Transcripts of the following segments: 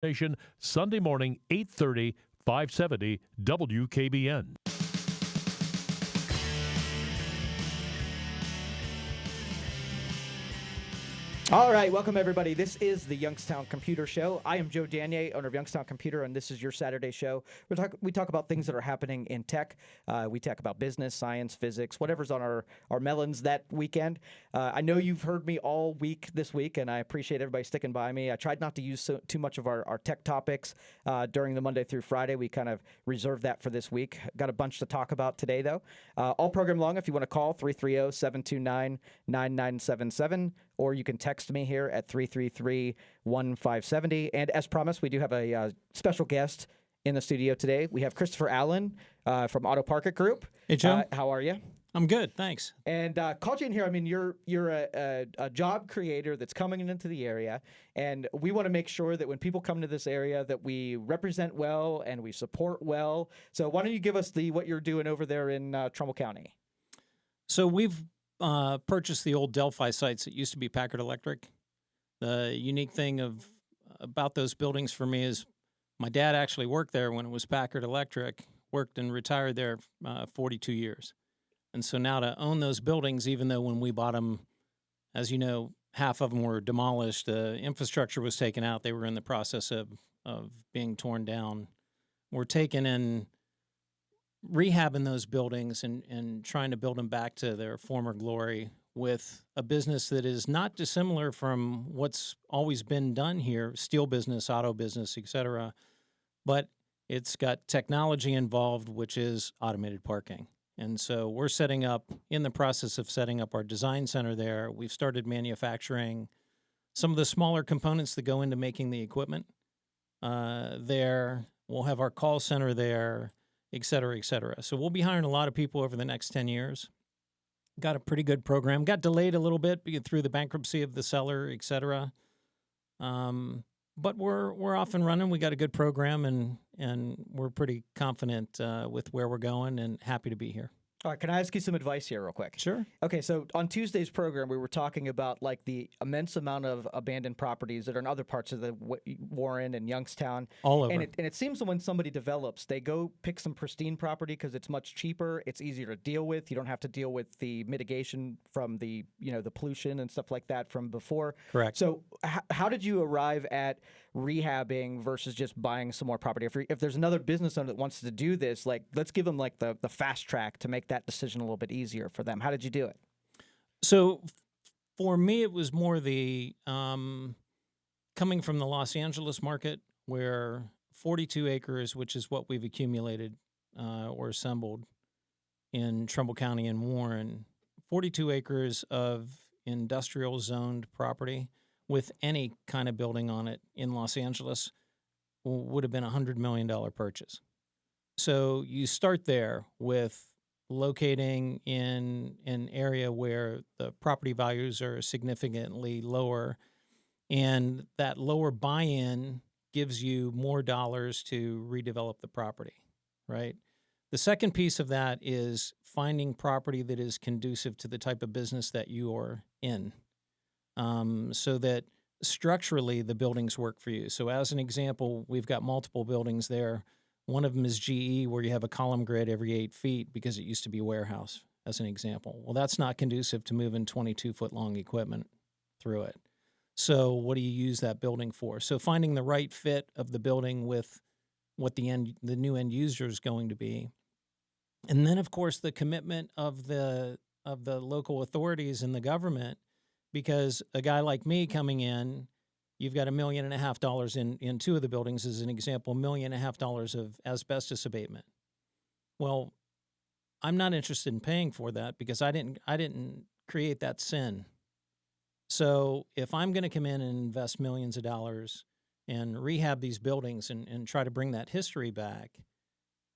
Nation, Sunday morning, 8:30, 570 WKBN. All right, welcome everybody. This is the Youngstown Computer Show. I am Joe Danier, owner of Youngstown Computer, and this is your Saturday show. We talk about things that are happening in tech. We talk about business, science, physics, whatever's on our melons that weekend. I know you've heard me all week this week, and I appreciate everybody sticking by me. I tried not to use too much of our tech topics during the Monday through Friday. We kind of reserved that for this week. Got a bunch to talk about today, though. All program long, if you want to call, 330-729-9977, or you can text me here at 333-1570. And as promised, we do have a special guest in the studio today. We have Christopher Allen from Auto Parkit Group. Hey, Joe. How are you? I'm good, thanks. And called you in here. I mean, you're a job creator that's coming into the area, and we want to make sure that when people come to this area that we represent well and we support well. So why don't you give us what you're doing over there in Trumbull County? So we've purchased the old Delphi sites that used to be Packard Electric. The unique thing about those buildings for me is my dad actually worked there when it was Packard Electric, worked and retired there 42 years. And so now to own those buildings, even though when we bought them, as you know, half of them were demolished, infrastructure was taken out, they were in the process of being torn down. We're taking in rehabbing those buildings and trying to build them back to their former glory with a business that is not dissimilar from what's always been done here, steel business, auto business, et cetera. But it's got technology involved, which is automated parking. And so we're in the process of setting up our design center there. We've started manufacturing some of the smaller components that go into making the equipment there. We'll have our call center there, et cetera, et cetera. So we'll be hiring a lot of people over the next 10 years. Got a pretty good program. Got delayed a little bit through the bankruptcy of the seller, et cetera. But we're off and running. We got a good program, and we're pretty confident with where we're going and happy to be here. All right, can I ask you some advice here real quick? Sure. Okay, so on Tuesday's program, we were talking about like the immense amount of abandoned properties that are in other parts of the Warren and Youngstown. All over. And it seems that when somebody develops, they go pick some pristine property because it's much cheaper, it's easier to deal with. You don't have to deal with the mitigation from the pollution and stuff like that from before. Correct. So how did you arrive at rehabbing versus just buying some more property? If there's another business owner that wants to do this, like let's give them like the fast track to make that decision a little bit easier for them. How did you do it? So for me, it was more the coming from the Los Angeles market where 42 acres, which is what we've accumulated or assembled in Trumbull County and Warren, 42 acres of industrial zoned property with any kind of building on it in Los Angeles would have been a $100 million purchase. So you start there with locating in an area where the property values are significantly lower, and that lower buy-in gives you more dollars to redevelop the property, right? The second piece of that is finding property that is conducive to the type of business that you are in, so that structurally the buildings work for you. So as an example, we've got multiple buildings there. One of them is GE, where you have a column grid every 8 feet because it used to be a warehouse, as an example. Well, that's not conducive to moving 22-foot-long equipment through it. So what do you use that building for? So finding the right fit of the building with what the new end user is going to be. And then, of course, the commitment of the local authorities and the government, because a guy like me coming in, you've got $1.5 million in two of the buildings, as an example, $1.5 million of asbestos abatement. Well, I'm not interested in paying for that because I didn't create that sin. So if I'm going to come in and invest millions of dollars and rehab these buildings and try to bring that history back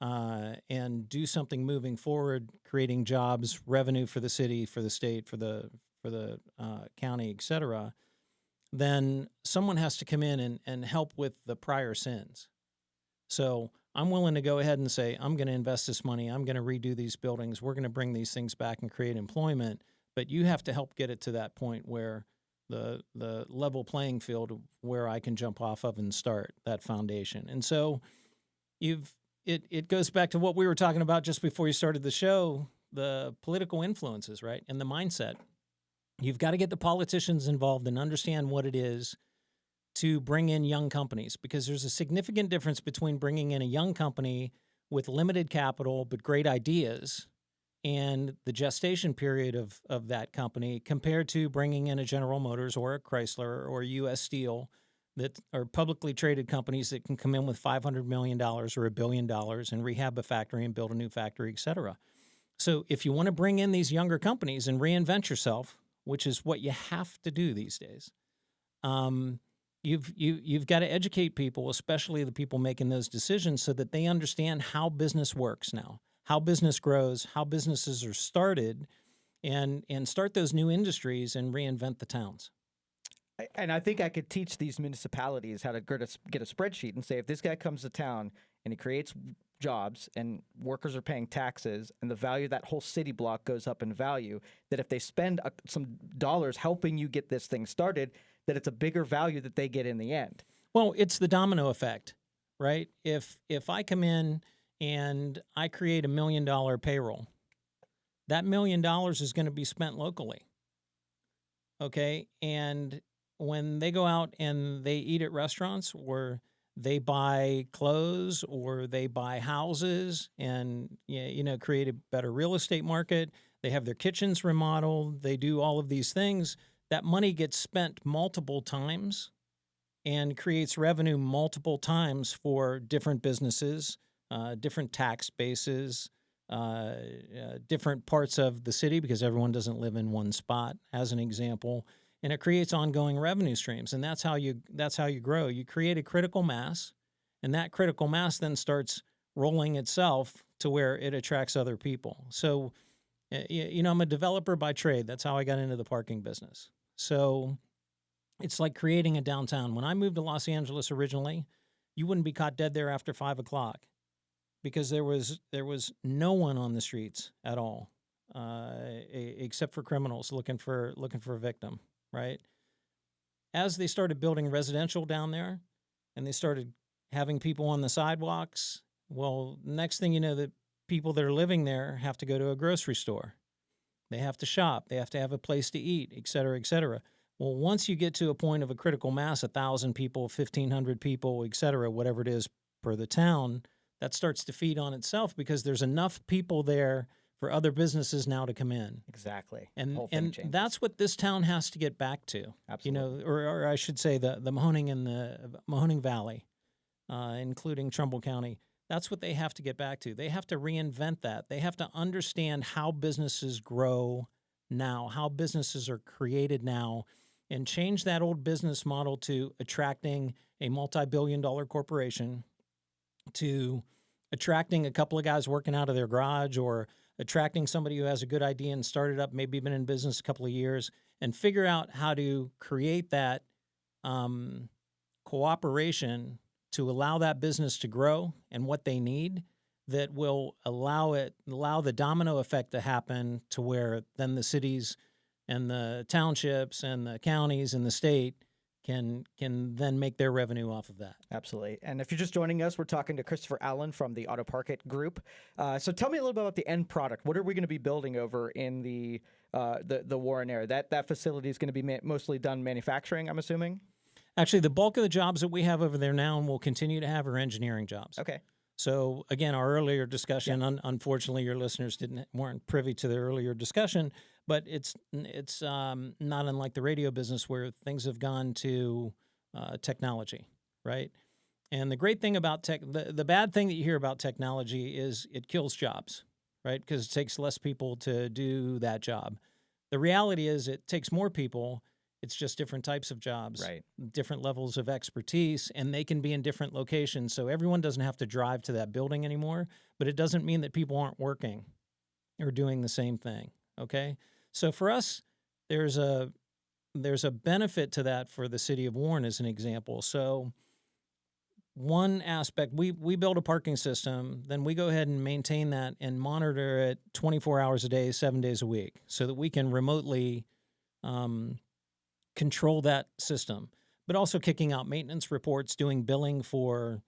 and do something moving forward, creating jobs, revenue for the city, for the state, for the county, et cetera, then someone has to come in and help with the prior sins. So I'm willing to go ahead and say, I'm going to invest this money. I'm going to redo these buildings. We're going to bring these things back and create employment. But you have to help get it to that point where the level playing field where I can jump off of and start that foundation. And so it goes back to what we were talking about just before you started the show, the political influences, right? And the mindset. You've got to get the politicians involved and understand what it is to bring in young companies, because there's a significant difference between bringing in a young company with limited capital but great ideas and the gestation period of that company compared to bringing in a General Motors or a Chrysler or a U.S. Steel that are publicly traded companies that can come in with $500 million or $1 billion and rehab a factory and build a new factory, et cetera. So if you want to bring in these younger companies and reinvent yourself, which is what you have to do these days, you've got to educate people, especially the people making those decisions, so that they understand how business works now, how business grows, how businesses are started, and start those new industries and reinvent the towns. And I think I could teach these municipalities how to get a spreadsheet and say, if this guy comes to town and he creates jobs and workers are paying taxes and the value of that whole city block goes up in value, that if they spend some dollars helping you get this thing started, that it's a bigger value that they get in the end. Well, it's the domino effect, right? If I come in and I create $1 million payroll, that $1 million is going to be spent locally. Okay. And when they go out and they eat at restaurants, or they buy clothes, or they buy houses and, create a better real estate market, they have their kitchens remodeled, they do all of these things, that money gets spent multiple times and creates revenue multiple times for different businesses, different tax bases, different parts of the city, because everyone doesn't live in one spot, as an example. And it creates ongoing revenue streams, and that's how you grow. You create a critical mass, and that critical mass then starts rolling itself to where it attracts other people. So, I'm a developer by trade. That's how I got into the parking business. So it's like creating a downtown. When I moved to Los Angeles originally, you wouldn't be caught dead there after 5 o'clock because there was no one on the streets at all, except for criminals looking for a victim. Right? As they started building residential down there and they started having people on the sidewalks, well, next thing you know, the people that are living there have to go to a grocery store. They have to shop. They have to have a place to eat, et cetera, et cetera. Well, once you get to a point of a critical mass, 1,000 people, 1,500 people, et cetera, whatever it is per the town, that starts to feed on itself because there's enough people there for other businesses now to come in. Exactly. And that's what this town has to get back to. Absolutely. Or I should say the Mahoning and the Mahoning Valley, including Trumbull County. That's what they have to get back to. They have to reinvent that. They have to understand how businesses grow now, how businesses are created now, and change that old business model to attracting a multi-billion-dollar corporation, to attracting a couple of guys working out of their garage, or attracting somebody who has a good idea and started up, maybe been in business a couple of years, and figure out how to create that cooperation to allow that business to grow and what they need that will allow the domino effect to happen to where then the cities and the townships and the counties and the state can then make their revenue off of that. Absolutely. And if you're just joining us, we're talking to Christopher Allen from the Auto Park It Group. So tell me a little bit about the end product. What are we going to be building over in the Warren area? That facility is going to be mostly done manufacturing, I'm assuming? Actually, the bulk of the jobs that we have over there now and will continue to have are engineering jobs. Okay. So again, our earlier discussion, unfortunately, your listeners weren't privy to the earlier discussion, but it's not unlike the radio business where things have gone to technology, right? And the great thing about the bad thing that you hear about technology is it kills jobs, right? Because it takes less people to do that job. The reality is it takes more people. It's just different types of jobs, right? Different levels of expertise, and they can be in different locations. So everyone doesn't have to drive to that building anymore, but it doesn't mean that people aren't working or doing the same thing, okay? So for us, there's a benefit to that for the city of Warren as an example. So one aspect, we build a parking system, then we go ahead and maintain that and monitor it 24 hours a day, 7 days a week, so that we can remotely control that system, but also kicking out maintenance reports, doing billing for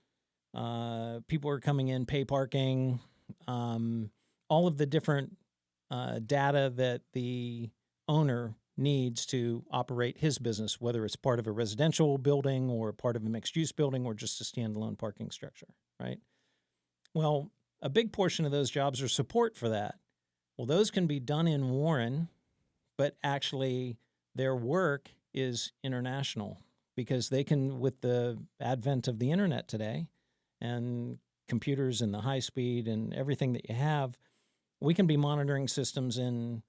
people who are coming in, pay parking, all of the different data that the owner needs to operate his business, whether it's part of a residential building or part of a mixed-use building or just a standalone parking structure, right? Well, a big portion of those jobs are support for that. Well, those can be done in Warren, but actually their work is international because they can, with the advent of the internet today and computers and the high speed and everything that you have, we can be monitoring systems in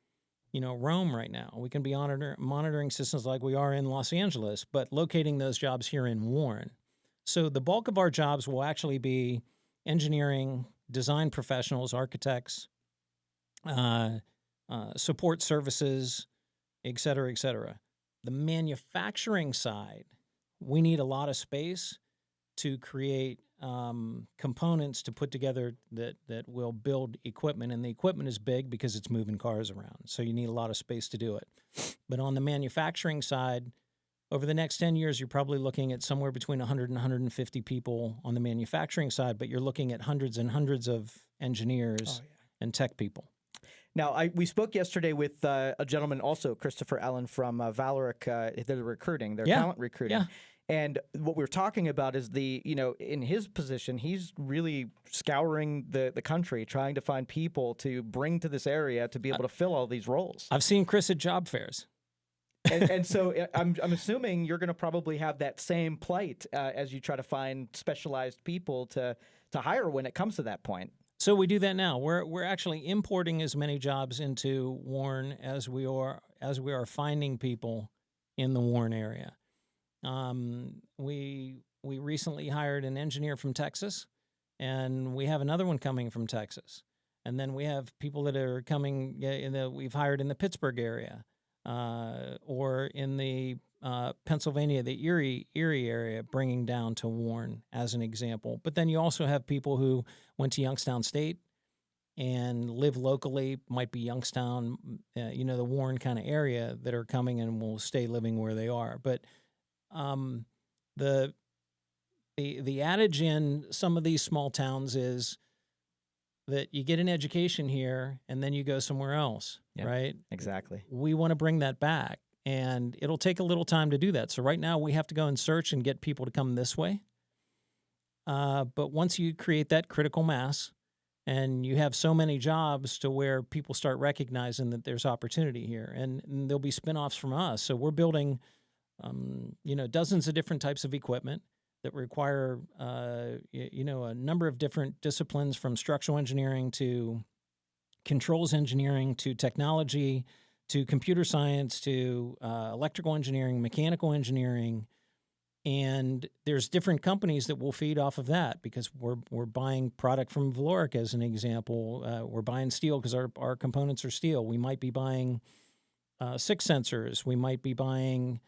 Rome right now. We can be monitoring systems like we are in Los Angeles, but locating those jobs here in Warren. So the bulk of our jobs will actually be engineering, design professionals, architects, support services, et cetera, et cetera. The manufacturing side, we need a lot of space to create components to put together that will build equipment. And the equipment is big because it's moving cars around. So you need a lot of space to do it. But on the manufacturing side, over the next 10 years, you're probably looking at somewhere between 100 and 150 people on the manufacturing side, but you're looking at hundreds and hundreds of engineers and tech people. Now, we spoke yesterday with a gentleman also, Christopher Allen from Valoric, they're recruiting, they're talent recruiting. Yeah. And what we're talking about is in his position, he's really scouring the country, trying to find people to bring to this area to be able to fill all these roles. I've seen Chris at job fairs. and so I'm assuming you're going to probably have that same plight as you try to find specialized people to hire when it comes to that point. So we do that now. We're actually importing as many jobs into Warren as we are finding people in the Warren area. We recently hired an engineer from Texas, and we have another one coming from Texas. And then we have people that are coming we've hired in the Pittsburgh area, or in the Pennsylvania, the Erie area, bringing down to Warren as an example. But then you also have people who went to Youngstown State and live locally, might be Youngstown, the Warren kind of area, that are coming and will stay living where they are. But the adage in some of these small towns is that you get an education here and then you go somewhere else, right? Exactly. We want to bring that back, and it'll take a little time to do that. So right now we have to go and search and get people to come this way. But once you create that critical mass and you have so many jobs to where people start recognizing that there's opportunity here, and there'll be spinoffs from us. So we're building dozens of different types of equipment that require, a number of different disciplines, from structural engineering to controls engineering to technology to computer science to electrical engineering, mechanical engineering. And there's different companies that will feed off of that, because we're buying product from Valoric as an example. We're buying steel because our components are steel. We might be buying 6 sensors. We might be buying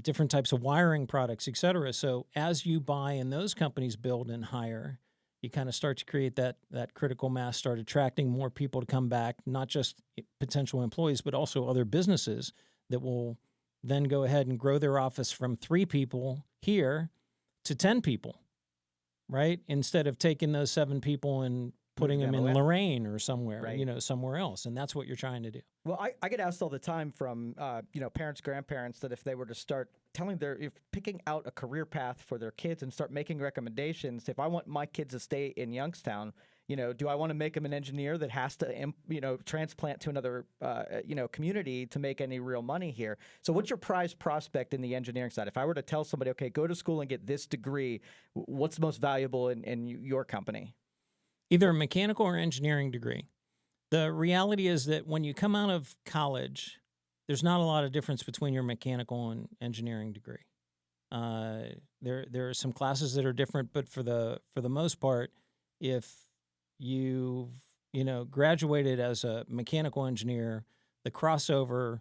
different types of wiring products, et cetera. So as you buy and those companies build and hire, you kind of start to create that critical mass, start attracting more people to come back, not just potential employees, but also other businesses that will then go ahead and grow their office from 3 people here to 10 people, right? Instead of taking those 7 people and putting them in Lorraine or somewhere, right. Somewhere else. And that's what you're trying to do. Well, I get asked all the time from, parents, grandparents, that if they were to start if picking out a career path for their kids and start making recommendations, if I want my kids to stay in Youngstown, do I want to make them an engineer that has to, transplant to another, community to make any real money here? So what's your prize prospect in the engineering side? If I were to tell somebody, okay, go to school and get this degree, what's the most valuable in your company? Either a mechanical or engineering degree. The reality is that when you come out of college, there's not a lot of difference between your mechanical and engineering degree. There are some classes that are different, but for the most part, if you've graduated as a mechanical engineer, the crossover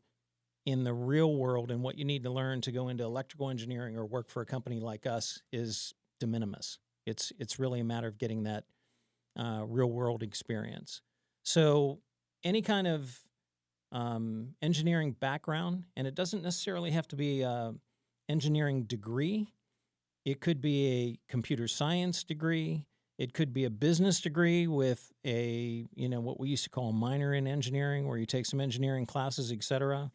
in the real world and what you need to learn to go into electrical engineering or work for a company like us is de minimis. It's really a matter of getting that real world experience. So any kind of engineering background, and it doesn't necessarily have to be an engineering degree. It could be a computer science degree. It could be a business degree with a, what we used to call a minor in engineering, where you take some engineering classes, et cetera.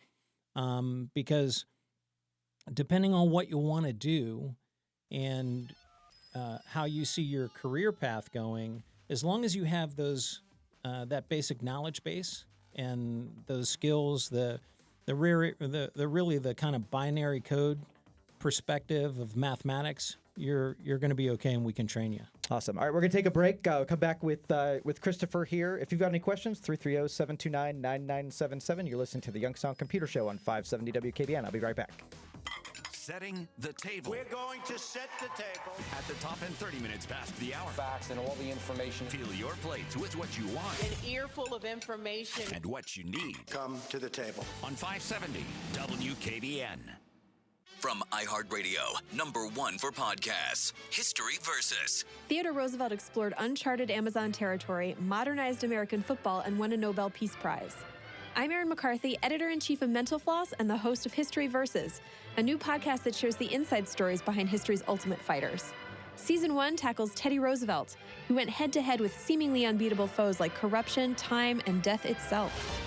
Because depending on what you want to do and how you see your career path going, as long as you have those that basic knowledge base and those skills, the really the kind of binary code perspective of mathematics, you're going to be okay, and we can train you. Awesome. All right, we're going to take a break. Come back with Christopher here. If you've got any questions, 330-729-9977. You're listening to the Youngstown Computer Show on 570 WKBN. I'll be right back. Setting the table. We're going to set the table. At the top and 30 minutes past the hour. Facts and all the information. Fill your plates with what you want. An earful of information. And what you need. Come to the table. On 570 WKBN. From iHeartRadio, #1 for podcasts, History Versus. Theodore Roosevelt explored uncharted Amazon territory, modernized American football, and won a Nobel Peace Prize. I'm Erin McCarthy, editor-in-chief of Mental Floss and the host of History Versus, a new podcast that shares the inside stories behind history's ultimate fighters. Season 1 tackles Teddy Roosevelt, who went head-to-head with seemingly unbeatable foes like corruption, time, and death itself.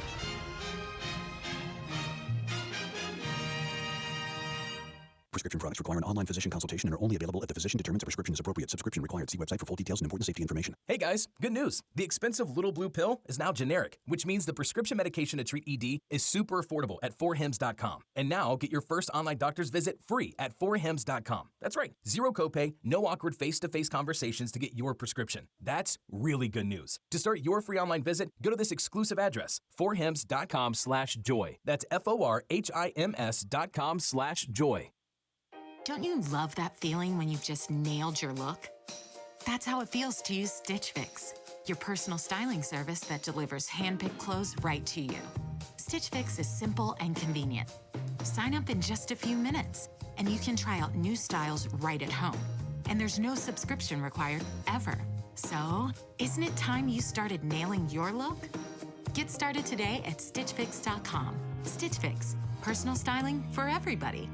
Prescription products require an online physician consultation and are only available if the physician determines a prescription is appropriate. Subscription required. See website for full details and important safety information. Hey guys, good news. The expensive little blue pill is now generic, which means the prescription medication to treat ED is super affordable at 4hims.com. And now get your first online doctor's visit free at 4hims.com. That's right. Zero copay, no awkward face-to-face conversations to get your prescription. That's really good news. To start your free online visit, go to this exclusive address, 4hims.com/joy. That's FORHIMS.com/joy. Don't you love that feeling when you've just nailed your look? That's how it feels to use Stitch Fix, your personal styling service that delivers hand-picked clothes right to you. Stitch Fix is simple and convenient. Sign up in just a few minutes, and you can try out new styles right at home. And there's no subscription required, ever. So, isn't it time you started nailing your look? Get started today at StitchFix.com. Stitch Fix, personal styling for everybody.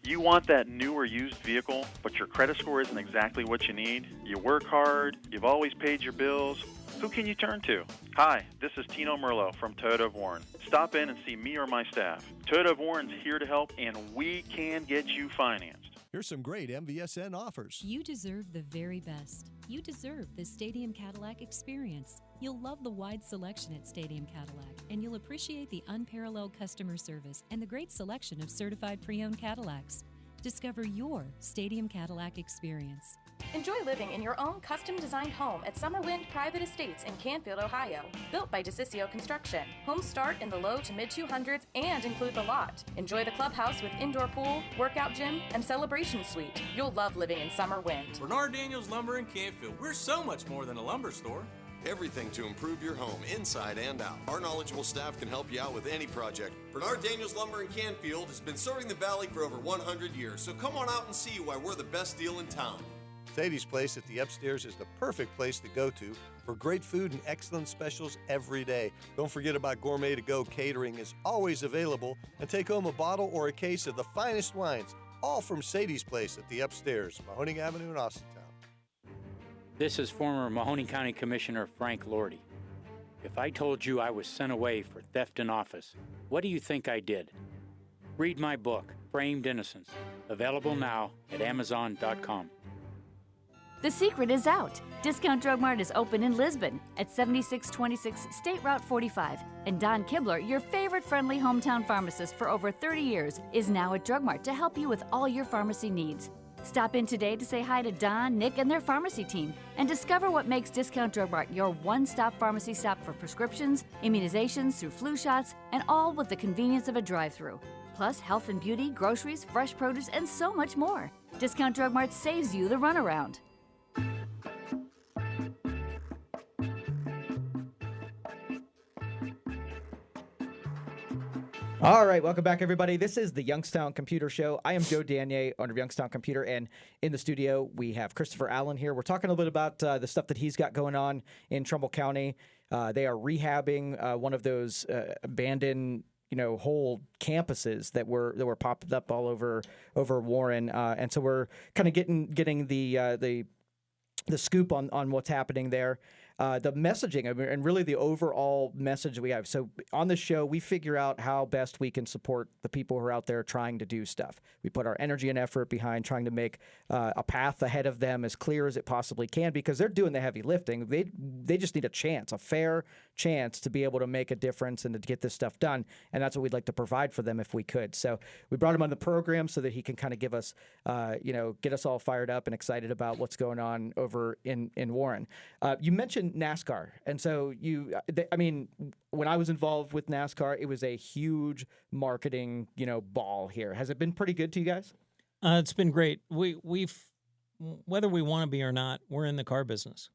You want that new or used vehicle, but your credit score isn't exactly what you need? You work hard, you've always paid your bills. Who can you turn to? Hi, this is Tino Merlo from Toyota of Warren. Stop in and see me or my staff. Toyota of Warren's here to help, and we can get you financed. Here's some great MVSN offers. You deserve the very best. You deserve the Stadium Cadillac experience. You'll love the wide selection at Stadium Cadillac, and you'll appreciate the unparalleled customer service and the great selection of certified pre-owned Cadillacs. Discover your Stadium Cadillac experience. Enjoy living in your own custom-designed home at Summerwind Private Estates in Canfield, Ohio. Built by DeCiccio Construction. Homes start in the low to mid-200s and include the lot. Enjoy the clubhouse with indoor pool, workout gym, and celebration suite. You'll love living in Summerwind. Bernard Daniels Lumber in Canfield. We're so much more than a lumber store. Everything to improve your home, inside and out. Our knowledgeable staff can help you out with any project. Bernard Daniels Lumber in Canfield has been serving the Valley for over 100 years, so come on out and see why we're the best deal in town. Sadie's Place at the Upstairs is the perfect place to go to for great food and excellent specials every day. Don't forget about Gourmet to Go catering is always available, and take home a bottle or a case of the finest wines, all from Sadie's Place at the Upstairs, Mahoning Avenue in Austintown. This is former Mahoning County Commissioner Frank Lordy. If I told you I was sent away for theft in office, what do you think I did? Read my book, Framed Innocence, available now at Amazon.com. The secret is out. Discount Drug Mart is open in Lisbon at 7626 State Route 45. And Don Kibler, your favorite friendly hometown pharmacist for over 30 years, is now at Drug Mart to help you with all your pharmacy needs. Stop in today to say hi to Don, Nick, and their pharmacy team and discover what makes Discount Drug Mart your one-stop pharmacy stop for prescriptions, immunizations through flu shots, and all with the convenience of a drive-thru. Plus health and beauty, groceries, fresh produce, and so much more. Discount Drug Mart saves you the runaround. All right, welcome back, everybody. This is the Youngstown Computer Show. I am Joe Danier, owner of Youngstown Computer, and in the studio we have Christopher Allen here. We're talking a little bit about the stuff that he's got going on in Trumbull County. They are rehabbing one of those abandoned whole campuses that were popped up all over Warren, and so we're kind of getting the scoop on what's happening there. The messaging and really the overall message we have. So on the show, we figure out how best we can support the people who are out there trying to do stuff. We put our energy and effort behind trying to make a path ahead of them as clear as it possibly can, because they're doing the heavy lifting. They just need a fair chance to be able to make a difference and to get this stuff done. And that's what we'd like to provide for them if we could. So we brought him on the program so that he can kind of give us, get us all fired up and excited about what's going on over in Warren. You mentioned NASCAR. And so when I was involved with NASCAR, it was a huge marketing, ball here. Has it been pretty good to you guys? It's been great. We've, whether we want to be or not, we're in the car business,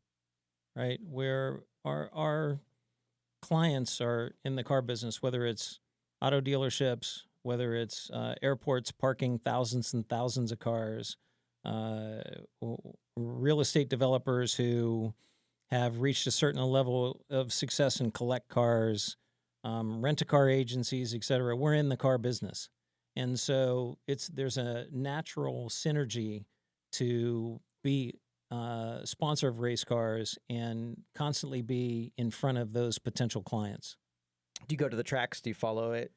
right? Where our clients are in the car business, whether it's auto dealerships, whether it's airports parking thousands and thousands of cars, real estate developers who have reached a certain level of success and collect cars, rent-a-car agencies, et cetera. We're in the car business. And so there's a natural synergy to be a sponsor of race cars and constantly be in front of those potential clients. Do you go to the tracks? Do you follow it?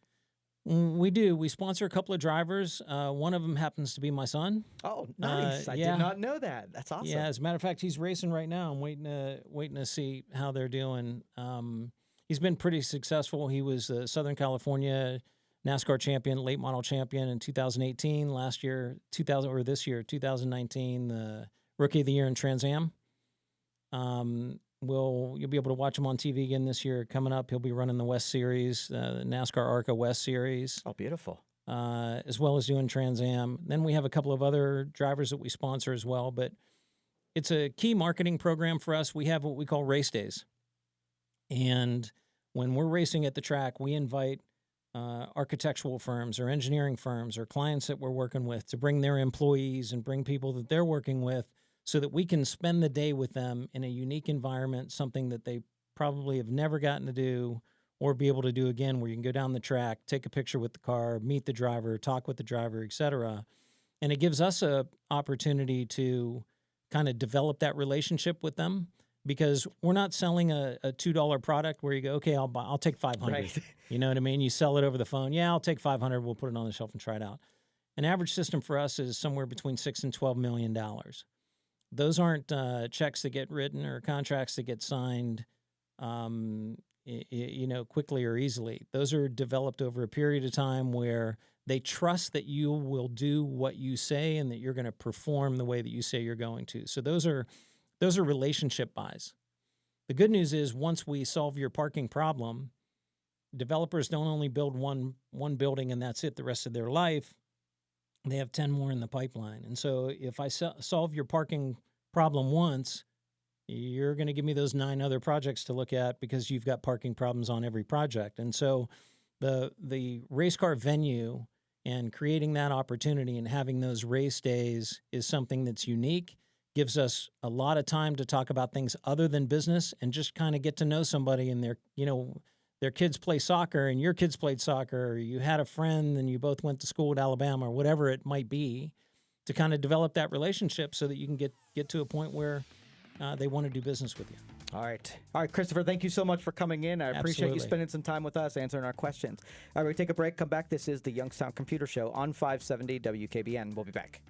We do. We sponsor a couple of drivers. One of them happens to be my son. Oh, nice. I did not know that. That's awesome. Yeah, as a matter of fact, he's racing right now. I'm waiting to see how they're doing. He's been pretty successful. He was the Southern California NASCAR champion, late model champion in 2018. Last year, 2019, the Rookie of the Year in Trans Am. You'll be able to watch him on TV again this year. Coming up, he'll be running the West Series, the NASCAR ARCA West Series. Oh, beautiful. As well as doing Trans Am. Then we have a couple of other drivers that we sponsor as well. But it's a key marketing program for us. We have what we call race days. And when we're racing at the track, we invite architectural firms or engineering firms or clients that we're working with to bring their employees and bring people that they're working with, so that we can spend the day with them in a unique environment, something that they probably have never gotten to do or be able to do again, where you can go down the track, take a picture with the car, meet the driver, talk with the driver, et cetera. And it gives us an opportunity to kind of develop that relationship with them, because we're not selling a $2 product where you go, okay, I'll take $500. Right. You know what I mean? You sell it over the phone. Yeah, I'll take $500. We'll put it on the shelf and try it out. An average system for us is somewhere between $6 and $12 million. Those aren't checks that get written or contracts that get signed, quickly or easily. Those are developed over a period of time where they trust that you will do what you say and that you're going to perform the way that you say you're going to. So those are relationship buys. The good news is, once we solve your parking problem, developers don't only build one building and that's it the rest of their life. They have 10 more in the pipeline. And so if I solve your parking problem once, you're going to give me those 9 other projects to look at, because you've got parking problems on every project. And so the race car venue and creating that opportunity and having those race days is something that's unique, gives us a lot of time to talk about things other than business and just kind of get to know somebody and their kids play soccer and your kids played soccer, or you had a friend and you both went to school at Alabama, or whatever it might be, to kind of develop that relationship so that you can get to a point where they want to do business with you. All right, Christopher, thank you so much for coming in. I appreciate you spending some time with us, answering our questions. All right, we take a break, come back. This is the Youngstown Computer Show on 570 WKBN. We'll be back.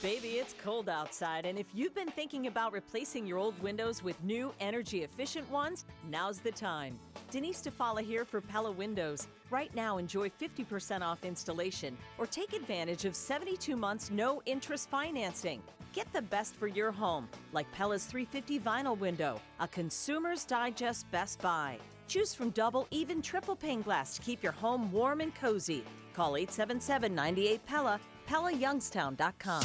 Baby, it's cold outside, and if you've been thinking about replacing your old windows with new energy-efficient ones, now's the time. Denise DeFala here for Pella Windows. Right now, enjoy 50% off installation or take advantage of 72 months no-interest financing. Get the best for your home, like Pella's 350 vinyl window, a Consumer's Digest Best Buy. Choose from double, even triple pane glass to keep your home warm and cozy. Call 877-98-PELLA, PellaYoungstown.com.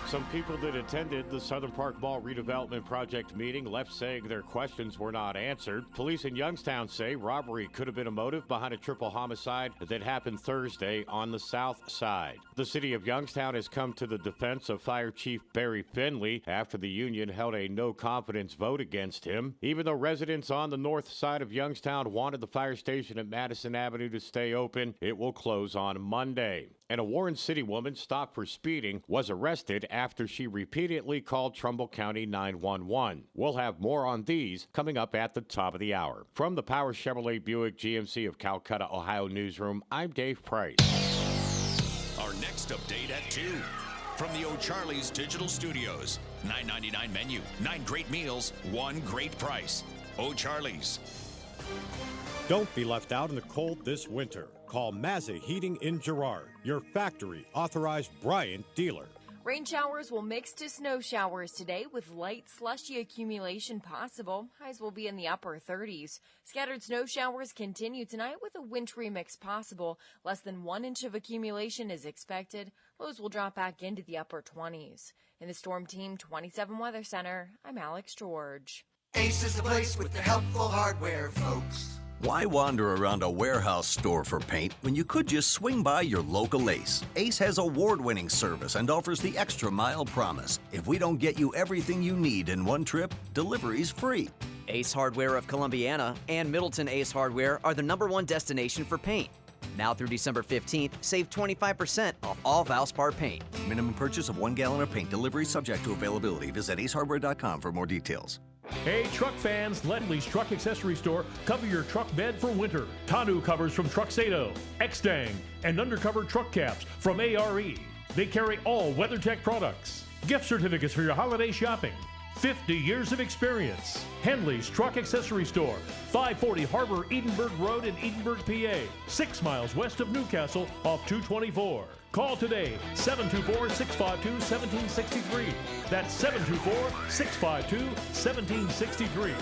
Some people that attended the Southern Park Mall redevelopment project meeting left saying their questions were not answered. Police in Youngstown say robbery could have been a motive behind a triple homicide that happened Thursday on the south side. The city of Youngstown has come to the defense of Fire Chief Barry Finley after the union held a no-confidence vote against him. Even though residents on the north side of Youngstown wanted the fire station at Madison Avenue to stay open, it will close on Monday. And a Warren City woman stopped for speeding was arrested after she repeatedly called Trumbull County 911. We'll have more on these coming up at the top of the hour. From the Power Chevrolet Buick GMC of Calcutta, Ohio newsroom, I'm Dave Price. Our next update at 2. From the O'Charlie's Digital Studios. $9.99 menu, 9 great meals, 1 great price. O'Charlie's. Don't be left out in the cold this winter. Call Mazza Heating in Girard, your factory authorized Bryant dealer. Rain showers will mix to snow showers today with light slushy accumulation possible. Highs will be in the upper 30s. Scattered snow showers continue tonight with a wintry mix possible. Less than 1 inch of accumulation is expected. Lows will drop back into the upper 20s. In the Storm Team 27 Weather Center, I'm Alex George. Ace is the place with the helpful hardware, folks. Why wander around a warehouse store for paint when you could just swing by your local Ace? Ace has award-winning service and offers the extra mile promise. If we don't get you everything you need in one trip, delivery's free. Ace Hardware of Columbiana and Middleton Ace Hardware are the #1 destination for paint. Now through December 15th, save 25% off all Valspar paint. Minimum purchase of 1 gallon of paint. Delivery subject to availability. Visit acehardware.com for more details. Hey, truck fans, Ledley's Truck Accessory Store. Cover your truck bed for winter. Tonneau covers from Truxedo, Xtang, and undercover truck caps from ARE. They carry all WeatherTech products. Gift certificates for your holiday shopping. 50 years of experience. Henley's Truck Accessory Store, 540 Harbor Edinburgh Road in Edinburgh, PA, 6 miles west of Newcastle off 224. Call today, 724-652-1763. That's 724-652-1763.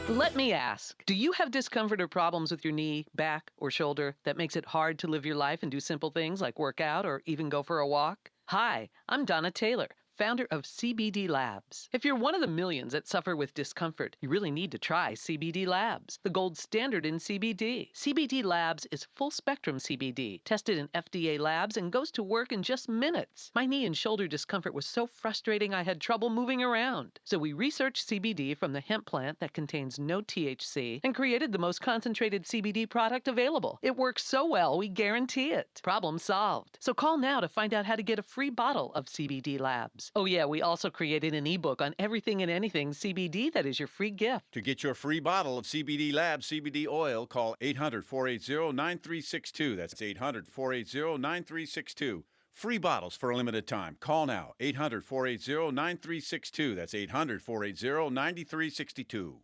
Let me ask, do you have discomfort or problems with your knee, back, or shoulder that makes it hard to live your life and do simple things like work out or even go for a walk? Hi, I'm Donna Taylor, founder of CBD Labs. If you're one of the millions that suffer with discomfort, you really need to try CBD Labs, the gold standard in CBD. CBD Labs is full-spectrum CBD, tested in FDA labs, and goes to work in just minutes. My knee and shoulder discomfort was so frustrating I had trouble moving around. So we researched CBD from the hemp plant that contains no THC and created the most concentrated CBD product available. It works so well, we guarantee it. Problem solved. So call now to find out how to get a free bottle of CBD Labs. Oh yeah, we also created an ebook on everything and anything CBD that is your free gift. To get your free bottle of CBD Labs CBD oil, call 800-480-9362. That's 800-480-9362. Free bottles for a limited time. Call now, 800-480-9362. That's 800-480-9362.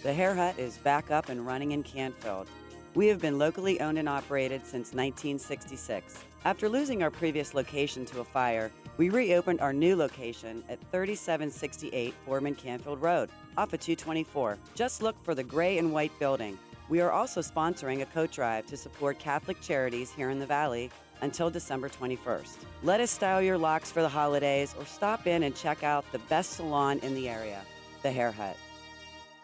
The Hair Hut is back up and running in Canfield. We have been locally owned and operated since 1966. After losing our previous location to a fire, we reopened our new location at 3768 Foreman Canfield Road, off of 224. Just look for the gray and white building. We are also sponsoring a coat drive to support Catholic charities here in the Valley until December 21st. Let us style your locks for the holidays or stop in and check out the best salon in the area, the Hair Hut.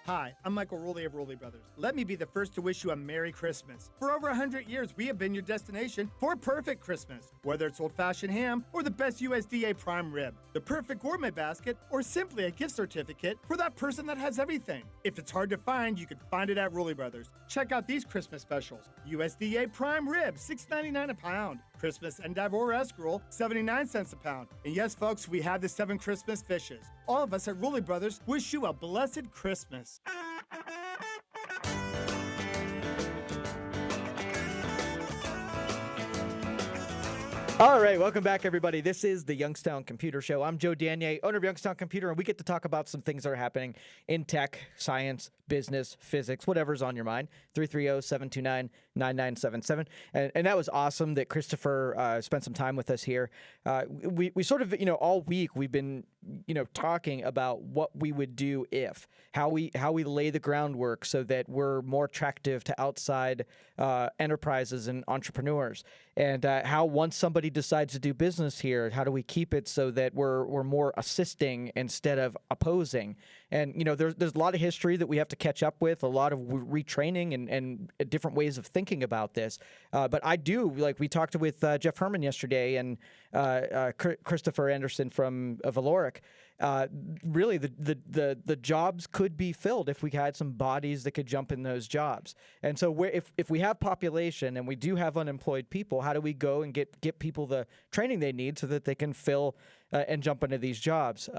Hi, I'm Michael Rowley of Rowley Brothers. Let me be the first to wish you a Merry Christmas. For over 100 years, we have been your destination for a perfect Christmas. Whether it's old-fashioned ham or the best USDA prime rib, the perfect gourmet basket, or simply a gift certificate for that person that has everything. If it's hard to find, you can find it at Rowley Brothers. Check out these Christmas specials. USDA prime rib, $6.99 a pound. Christmas Endeavor escarole, 79 cents a pound. And yes, folks, we have the 7 Christmas fishes. All of us at Rowley Brothers wish you a blessed Christmas. All right, welcome back, everybody. This is the Youngstown Computer Show. I'm Joe Danier, owner of Youngstown Computer, and we get to talk about some things that are happening in tech, science, business, physics, whatever's on your mind. 330-729-9977. And that was awesome that Christopher spent some time with us here. We sort of, all week we've been talking about what we would do if, how we lay the groundwork so that we're more attractive to outside enterprises and entrepreneurs, and how once somebody decides to do business here, how do we keep it so that we're more assisting instead of opposing. And there's a lot of history that we have to catch up with, a lot of retraining and different ways of thinking about this. But I do, like we talked with Jeff Herman yesterday and Christopher Anderson from Valoric. Really, the jobs could be filled if we had some bodies that could jump in those jobs. And so if we have population and we do have unemployed people, how do we go and get people the training they need so that they can fill and jump into these jobs?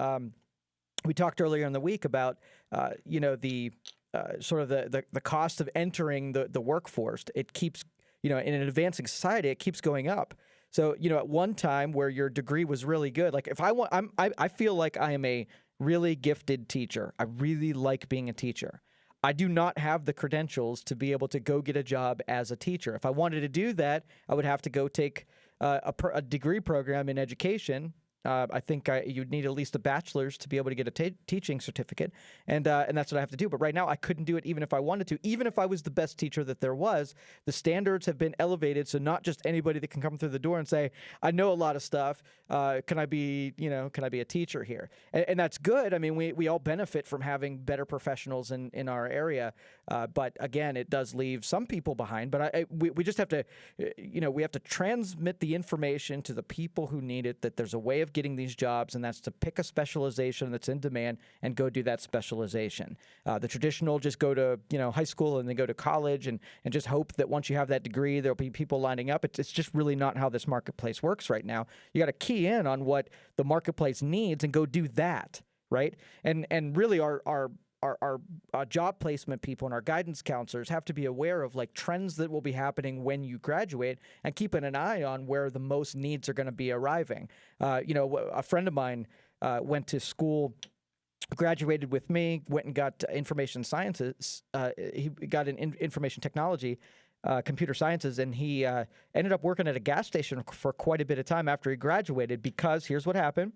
We talked earlier in the week about the sort of the cost of entering the workforce. It keeps in an advancing society, it keeps going up. So at one time where your degree was really good, like if I feel like I am a really gifted teacher. I really like being a teacher. I do not have the credentials to be able to go get a job as a teacher. If I wanted to do that, I would have to go take a degree program in education. I think you'd need at least a bachelor's to be able to get a teaching certificate, and that's what I have to do. But right now, I couldn't do it even if I wanted to. Even if I was the best teacher that there was, the standards have been elevated, so not just anybody that can come through the door and say, "I know a lot of stuff. Can I be a teacher here?" And that's good. I mean, we all benefit from having better professionals in our area. But again, it does leave some people behind. But we just have to, we have to transmit the information to the people who need it, that there's a way of getting these jobs, and that's to pick a specialization that's in demand and go do that specialization. The traditional just go to high school and then go to college and just hope that once you have that degree, there'll be people lining up. It's just really not how this marketplace works right now. You got to key in on what the marketplace needs and go do that, right? And really our job placement people and our guidance counselors have to be aware of like trends that will be happening when you graduate and keeping an eye on where the most needs are going to be arriving. A friend of mine went to school, graduated with me, went and got information sciences. He got an information technology, computer sciences, and he ended up working at a gas station for quite a bit of time after he graduated, because here's what happened.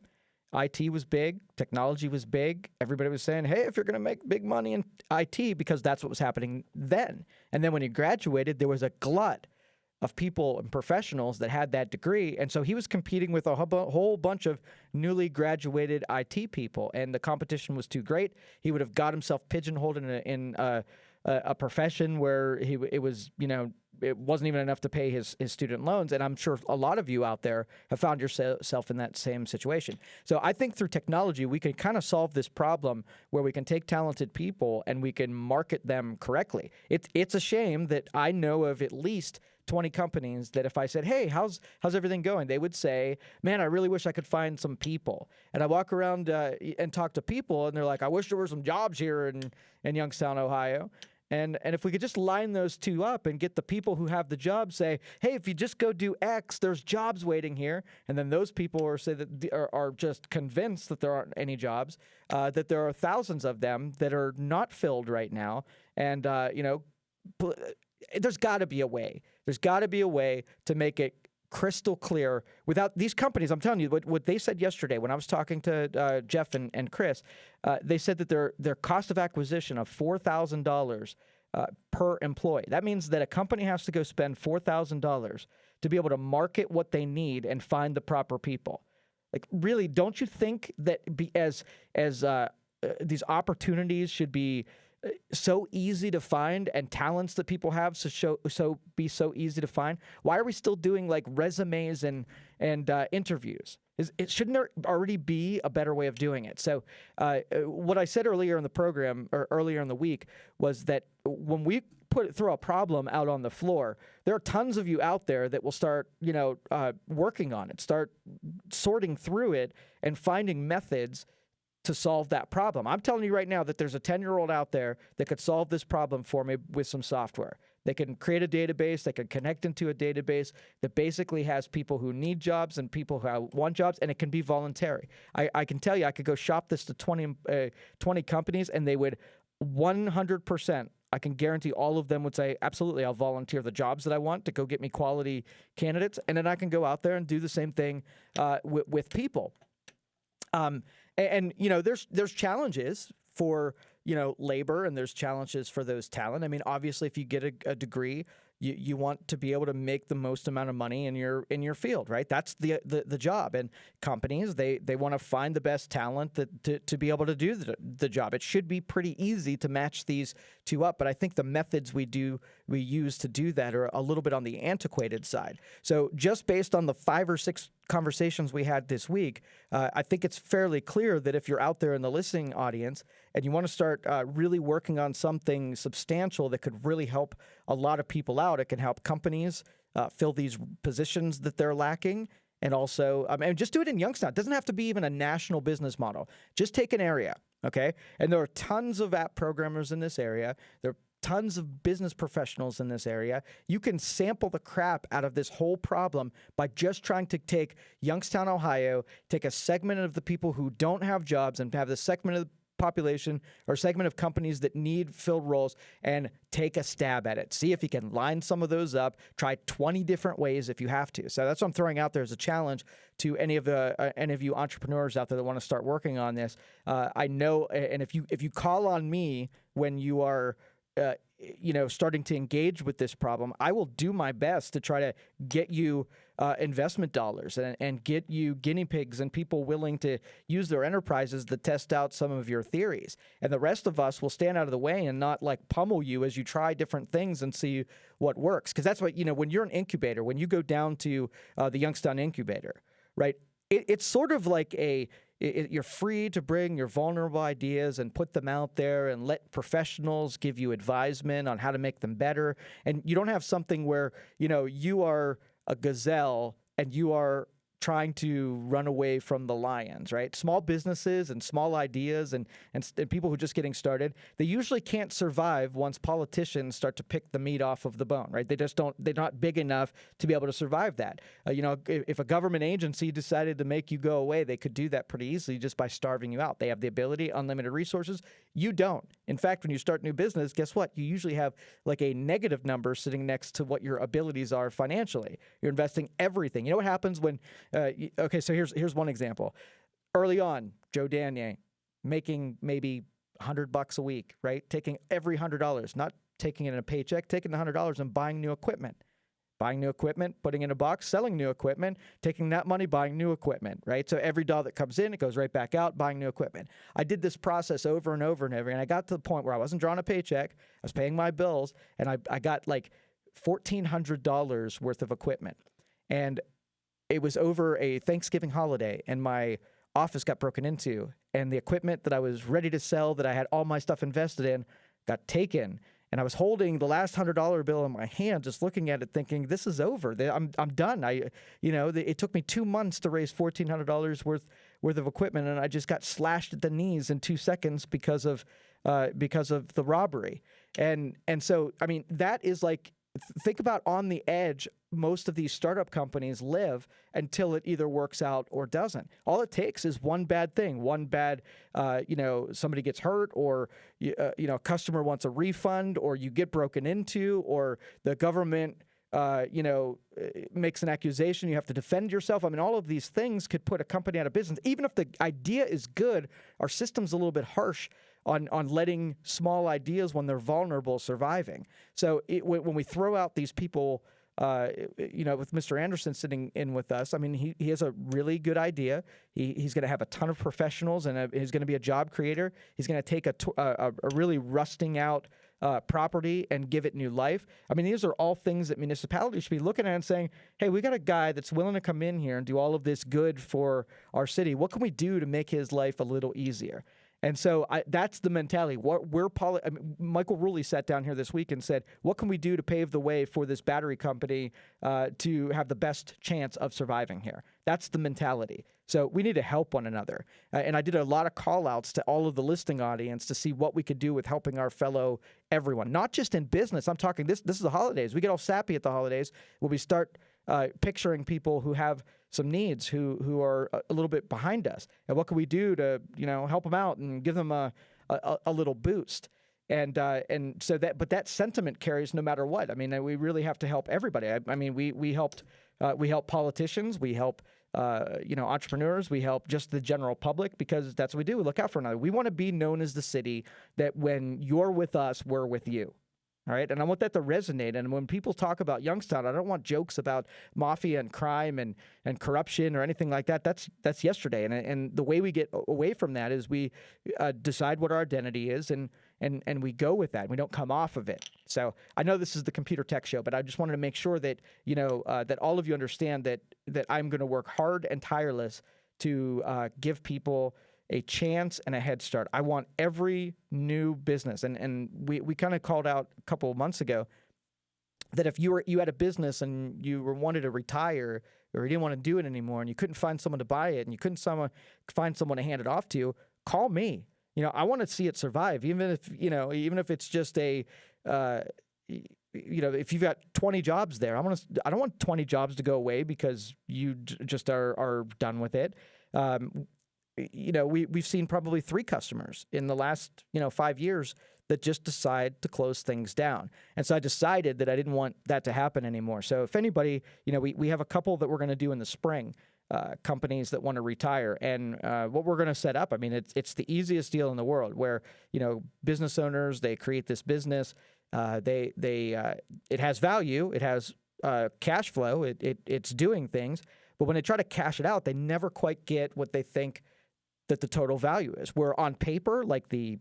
IT was big, technology was big. Everybody was saying, hey, if you're going to make big money in IT, because that's what was happening then. And then when he graduated, there was a glut of people and professionals that had that degree. And so he was competing with a whole bunch of newly graduated IT people, and the competition was too great. He would have got himself pigeonholed in a profession where it wasn't even enough to pay his student loans. And I'm sure a lot of you out there have found yourself in that same situation. So I think through technology, we can kind of solve this problem where we can take talented people and we can market them correctly. It's a shame that I know of at least 20 companies that if I said, hey, how's everything going? They would say, man, I really wish I could find some people. And I walk around and talk to people, and they're like, I wish there were some jobs here in Youngstown, Ohio. And if we could just line those two up and get the people who have the jobs say, hey, if you just go do X, there's jobs waiting here. And then those people are just convinced that there aren't any jobs, that there are thousands of them that are not filled right now. And, there's got to be a way. There's got to be a way to make it crystal clear without these companies. I'm telling you, what they said yesterday when I was talking to Jeff and Chris, they said that their cost of acquisition of $4,000 per employee. That means that a company has to go spend $4,000 to be able to market what they need and find the proper people. Like, really, don't you think that as these opportunities should be so easy to find, and talents that people have so easy to find? Why are we still doing like resumes and interviews? Shouldn't there already be a better way of doing it? So what I said earlier in the program, or earlier in the week, was that when we throw a problem out on the floor, there are tons of you out there that will start working on it, start sorting through it and finding methods to solve that problem. I'm telling you right now that there's a 10-year-old out there that could solve this problem for me with some software. They can create a database, they can connect into a database that basically has people who need jobs and people who want jobs, and it can be voluntary. I can tell you, I could go shop this to 20 companies, and they would 100%, I can guarantee all of them would say, absolutely, I'll volunteer the jobs that I want to go get me quality candidates, and then I can go out there and do the same thing with people. And you know, there's challenges for, you know, labor, and there's challenges for those talent. I mean, obviously, if you get a degree, you want to be able to make the most amount of money in your field, right? That's the job. And companies, they want to find the best talent to be able to do the job. It should be pretty easy to match these two up, but I think the methods we use to do that are a little bit on the antiquated side. So just based on the 5 or 6 conversations we had this week, I think it's fairly clear that if you're out there in the listening audience and you want to start really working on something substantial that could really help a lot of people out, it can help companies fill these positions that they're lacking. And also, just do it in Youngstown. It doesn't have to be even a national business model. Just take an area, okay? And there are tons of app programmers in this area. There are tons of business professionals in this area. You can sample the crap out of this whole problem by just trying to take Youngstown, Ohio, take a segment of the people who don't have jobs and have the segment of the population or segment of companies that need filled roles and take a stab at it. See if you can line some of those up. Try 20 different ways if you have to. So that's what I'm throwing out there as a challenge to any of you entrepreneurs out there that want to start working on this. I know, and if you call on me when you are starting to engage with this problem, I will do my best to try to get you investment dollars and get you guinea pigs and people willing to use their enterprises to test out some of your theories. And the rest of us will stand out of the way and not like pummel you as you try different things and see what works. Because that's what, when you're an incubator, when you go down to the Youngstown incubator, right, it's sort of like you're free to bring your vulnerable ideas and put them out there and let professionals give you advisement on how to make them better. And you don't have something where, you are a gazelle and you are trying to run away from the lions, right? Small businesses and small ideas and people who are just getting started, they usually can't survive once politicians start to pick the meat off of the bone, right? They're not big enough to be able to survive that. If a government agency decided to make you go away, they could do that pretty easily just by starving you out. They have the ability, unlimited resources. You don't. In fact, when you start new business, guess what? You usually have like a negative number sitting next to what your abilities are financially. You're investing everything. You know what happens when okay, so here's one example. Early on, Joe Danier making maybe $100 a week, right? Taking every $100, not taking it in a paycheck, taking the $100 and buying new equipment. Buying new equipment, putting in a box, selling new equipment, taking that money, buying new equipment, right? So every dollar that comes in, it goes right back out, buying new equipment. I did this process over and over and over, and I got to the point where I wasn't drawing a paycheck, I was paying my bills, and I got like $1,400 worth of equipment. And it was over a Thanksgiving holiday, and my office got broken into, and the equipment that I was ready to sell, that I had all my stuff invested in, got taken. And I was holding the last $100 bill in my hand, just looking at it, thinking, "This is over. I'm done." It took me 2 months to raise $1,400 worth of equipment, and I just got slashed at the knees in 2 seconds because of the robbery. And so, I mean, that is like, think about on the edge most of these startup companies live until it either works out or doesn't. All it takes is one bad thing, somebody gets hurt, or a customer wants a refund, or you get broken into, or the government makes an accusation, you have to defend yourself. I mean, all of these things could put a company out of business. Even if the idea is good, our system's a little bit harsh on letting small ideas, when they're vulnerable, surviving. So when we throw out these people, with Mr. Anderson sitting in with us, I mean, he has a really good idea. He's going to have a ton of professionals, and he's going to be a job creator. He's going to take a really rusting out property and give it new life. I mean, these are all things that municipalities should be looking at and saying, "Hey, we got a guy that's willing to come in here and do all of this good for our city. What can we do to make his life a little easier?" And so that's the mentality. Michael Ruley sat down here this week and said, "What can we do to pave the way for this battery company to have the best chance of surviving here?" That's the mentality. So we need to help one another. And I did a lot of call outs to all of the listening audience to see what we could do with helping our fellow everyone, not just in business. I'm talking this is the holidays. We get all sappy at the holidays when we start picturing people who have some needs, who are a little bit behind us, and what can we do to help them out and give them a little boost. And so that sentiment carries no matter what. I mean, we really have to help everybody. I mean, we help politicians, we help entrepreneurs. We help just the general public because that's what we do. We look out for another. We want to be known as the city that when you're with us, we're with you. All right. And I want that to resonate. And when people talk about Youngstown, I don't want jokes about mafia and crime and corruption or anything like that. That's yesterday. And the way we get away from that is we decide what our identity is and we go with that. We don't come off of it. So I know this is the Computer Tech Show, but I just wanted to make sure that, that all of you understand that I'm going to work hard and tireless to give people a chance and a head start. I want every new business, and we kind of called out a couple of months ago that if you had a business and you wanted to retire or you didn't want to do it anymore and you couldn't find someone to buy it and you couldn't find someone to hand it off to, call me. I want to see it survive, even if it's just a if you've got 20 jobs there, I don't want 20 jobs to go away because you just are done with it. We've seen probably 3 customers in the last, 5 years that just decide to close things down. And so I decided that I didn't want that to happen anymore. So if anybody, we have a couple that we're going to do in the spring, companies that want to retire. And what we're going to set up, it's the easiest deal in the world where, business owners, they create this business, it has value, it has cash flow, it's doing things. But when they try to cash it out, they never quite get what they think that the total value is. Where on paper, like the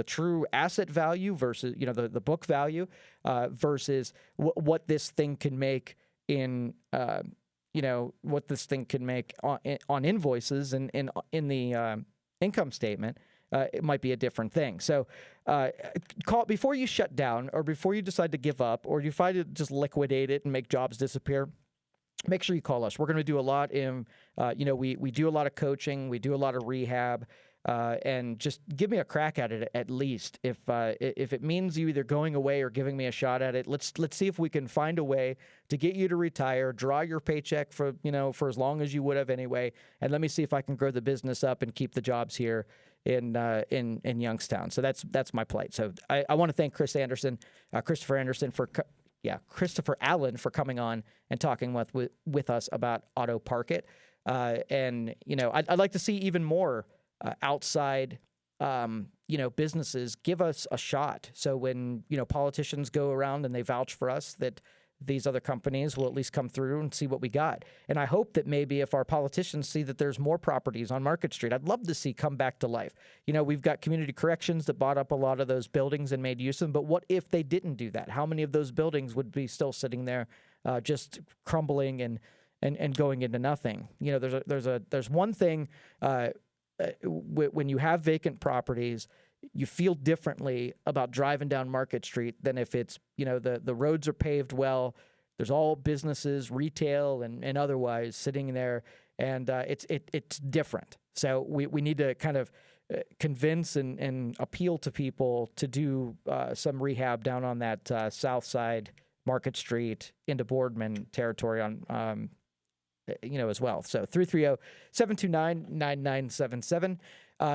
true asset value versus the book value versus what this thing can make in what this thing can make on invoices and in the income statement. It might be a different thing. So call before you shut down or before you decide to give up or you decide to just liquidate it and make jobs disappear. Make sure you call us. We're going to do a lot in, we do a lot of coaching. We do a lot of rehab. And just give me a crack at it at least. If it means you either going away or giving me a shot at it, let's see if we can find a way to get you to retire, draw your paycheck for as long as you would have anyway. And let me see if I can grow the business up and keep the jobs here in Youngstown. So that's my plight. So I want to thank Christopher Allen for coming on and talking with us about Auto Park It. I'd like to see even more outside, businesses give us a shot. So when, politicians go around and they vouch for us, that these other companies will at least come through and see what we got. And I hope that maybe if our politicians see that there's more properties on Market Street, I'd love to see come back to life. We've got community corrections that bought up a lot of those buildings and made use of them. But what if they didn't do that? How many of those buildings would be still sitting there, just crumbling and going into nothing? There's one thing, when you have vacant properties, you feel differently about driving down Market Street than if it's, the roads are paved well, there's all businesses, retail and otherwise sitting there, and it's different. So we need to kind of convince and appeal to people to do some rehab down on that south side, Market Street, into Boardman territory on as well. So 330-729-9977.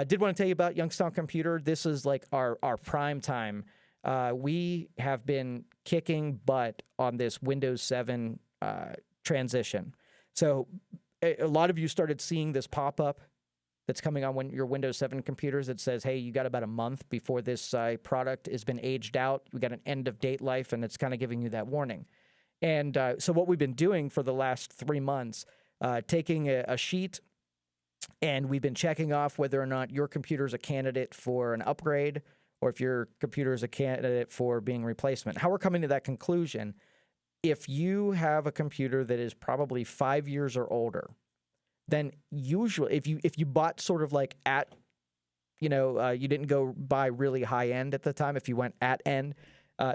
Did want to tell you about Youngstown Computer. This is like our prime time. We have been kicking butt on this Windows 7 transition. So a lot of you started seeing this pop-up that's coming on your Windows 7 computers that says, hey, you got about a month before this product has been aged out. We got an end-of-date life, and it's kind of giving you that warning. And so what we've been doing for the last 3 months, taking a sheet, and we've been checking off whether or not your computer is a candidate for an upgrade or if your computer is a candidate for being replacement. How we're coming to that conclusion, if you have a computer that is probably 5 years or older, then usually if you bought sort of like at, you didn't go buy really high end at the time, if you went at end,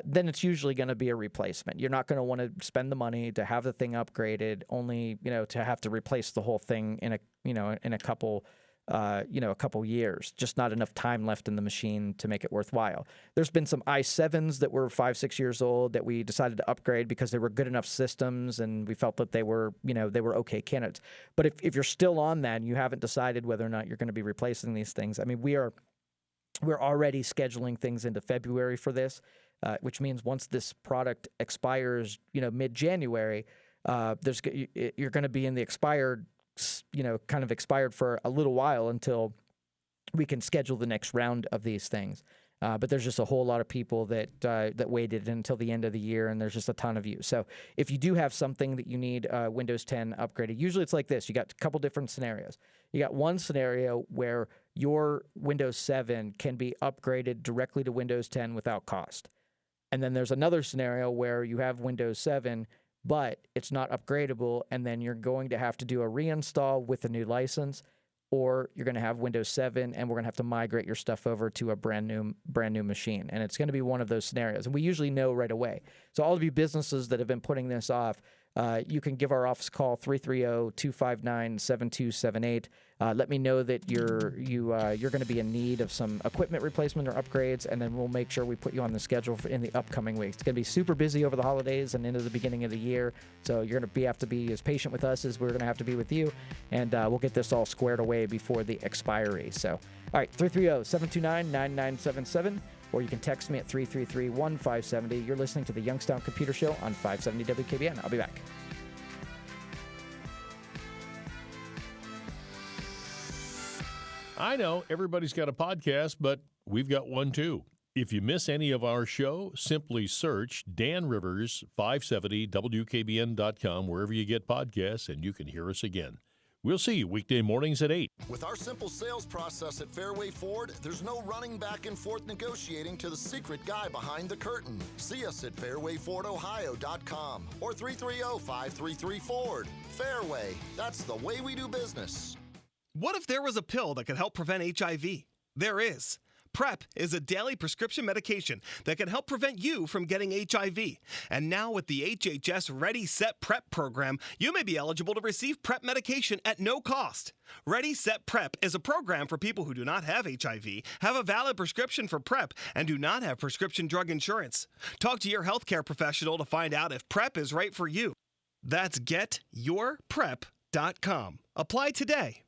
then it's usually going to be a replacement. You're not going to want to spend the money to have the thing upgraded, only to have to replace the whole thing in a couple years. Just not enough time left in the machine to make it worthwhile. There's been some i7s that were 5-6 years old that we decided to upgrade because they were good enough systems and we felt that they were okay candidates. But if you're still on that and you haven't decided whether or not you're going to be replacing these things, we're already scheduling things into February for this. Which means once this product expires, mid-January, you're going to be in the expired kind of expired for a little while until we can schedule the next round of these things. But there's just a whole lot of people that waited until the end of the year, and there's just a ton of you. So if you do have something that you need Windows 10 upgraded, usually it's like this. You got a couple different scenarios. You got one scenario where your Windows 7 can be upgraded directly to Windows 10 without cost. And then there's another scenario where you have Windows 7, but it's not upgradable, and then you're going to have to do a reinstall with a new license, or you're going to have Windows 7 and we're going to have to migrate your stuff over to a brand new machine. And it's going to be one of those scenarios. And we usually know right away. So all of you businesses that have been putting this off, you can give our office a call, 330-259-7278. Let me know that you're going to be in need of some equipment replacement or upgrades, and then we'll make sure we put you on the schedule in the upcoming weeks. It's going to be super busy over the holidays and into the beginning of the year, so you're going to have to be as patient with us as we're going to have to be with you, and we'll get this all squared away before the expiry. So, all right, 330-729-9977, or you can text me at 333-1570. You're listening to the Youngstown Computer Show on 570 WKBN. I'll be back. I know everybody's got a podcast, but we've got one too. If you miss any of our show, simply search Dan Rivers 570 WKBN.com wherever you get podcasts, and you can hear us again. We'll see you weekday mornings at 8. With our simple sales process at Fairway Ford, there's no running back and forth negotiating to the secret guy behind the curtain. See us at fairwayfordohio.com or 330-533-FORD. Fairway, that's the way we do business. What if there was a pill that could help prevent HIV? There is. PrEP is a daily prescription medication that can help prevent you from getting HIV. And now with the HHS Ready, Set, PrEP program, you may be eligible to receive PrEP medication at no cost. Ready, Set, PrEP is a program for people who do not have HIV, have a valid prescription for PrEP, and do not have prescription drug insurance. Talk to your healthcare professional to find out if PrEP is right for you. That's getyourprep.com. Apply today.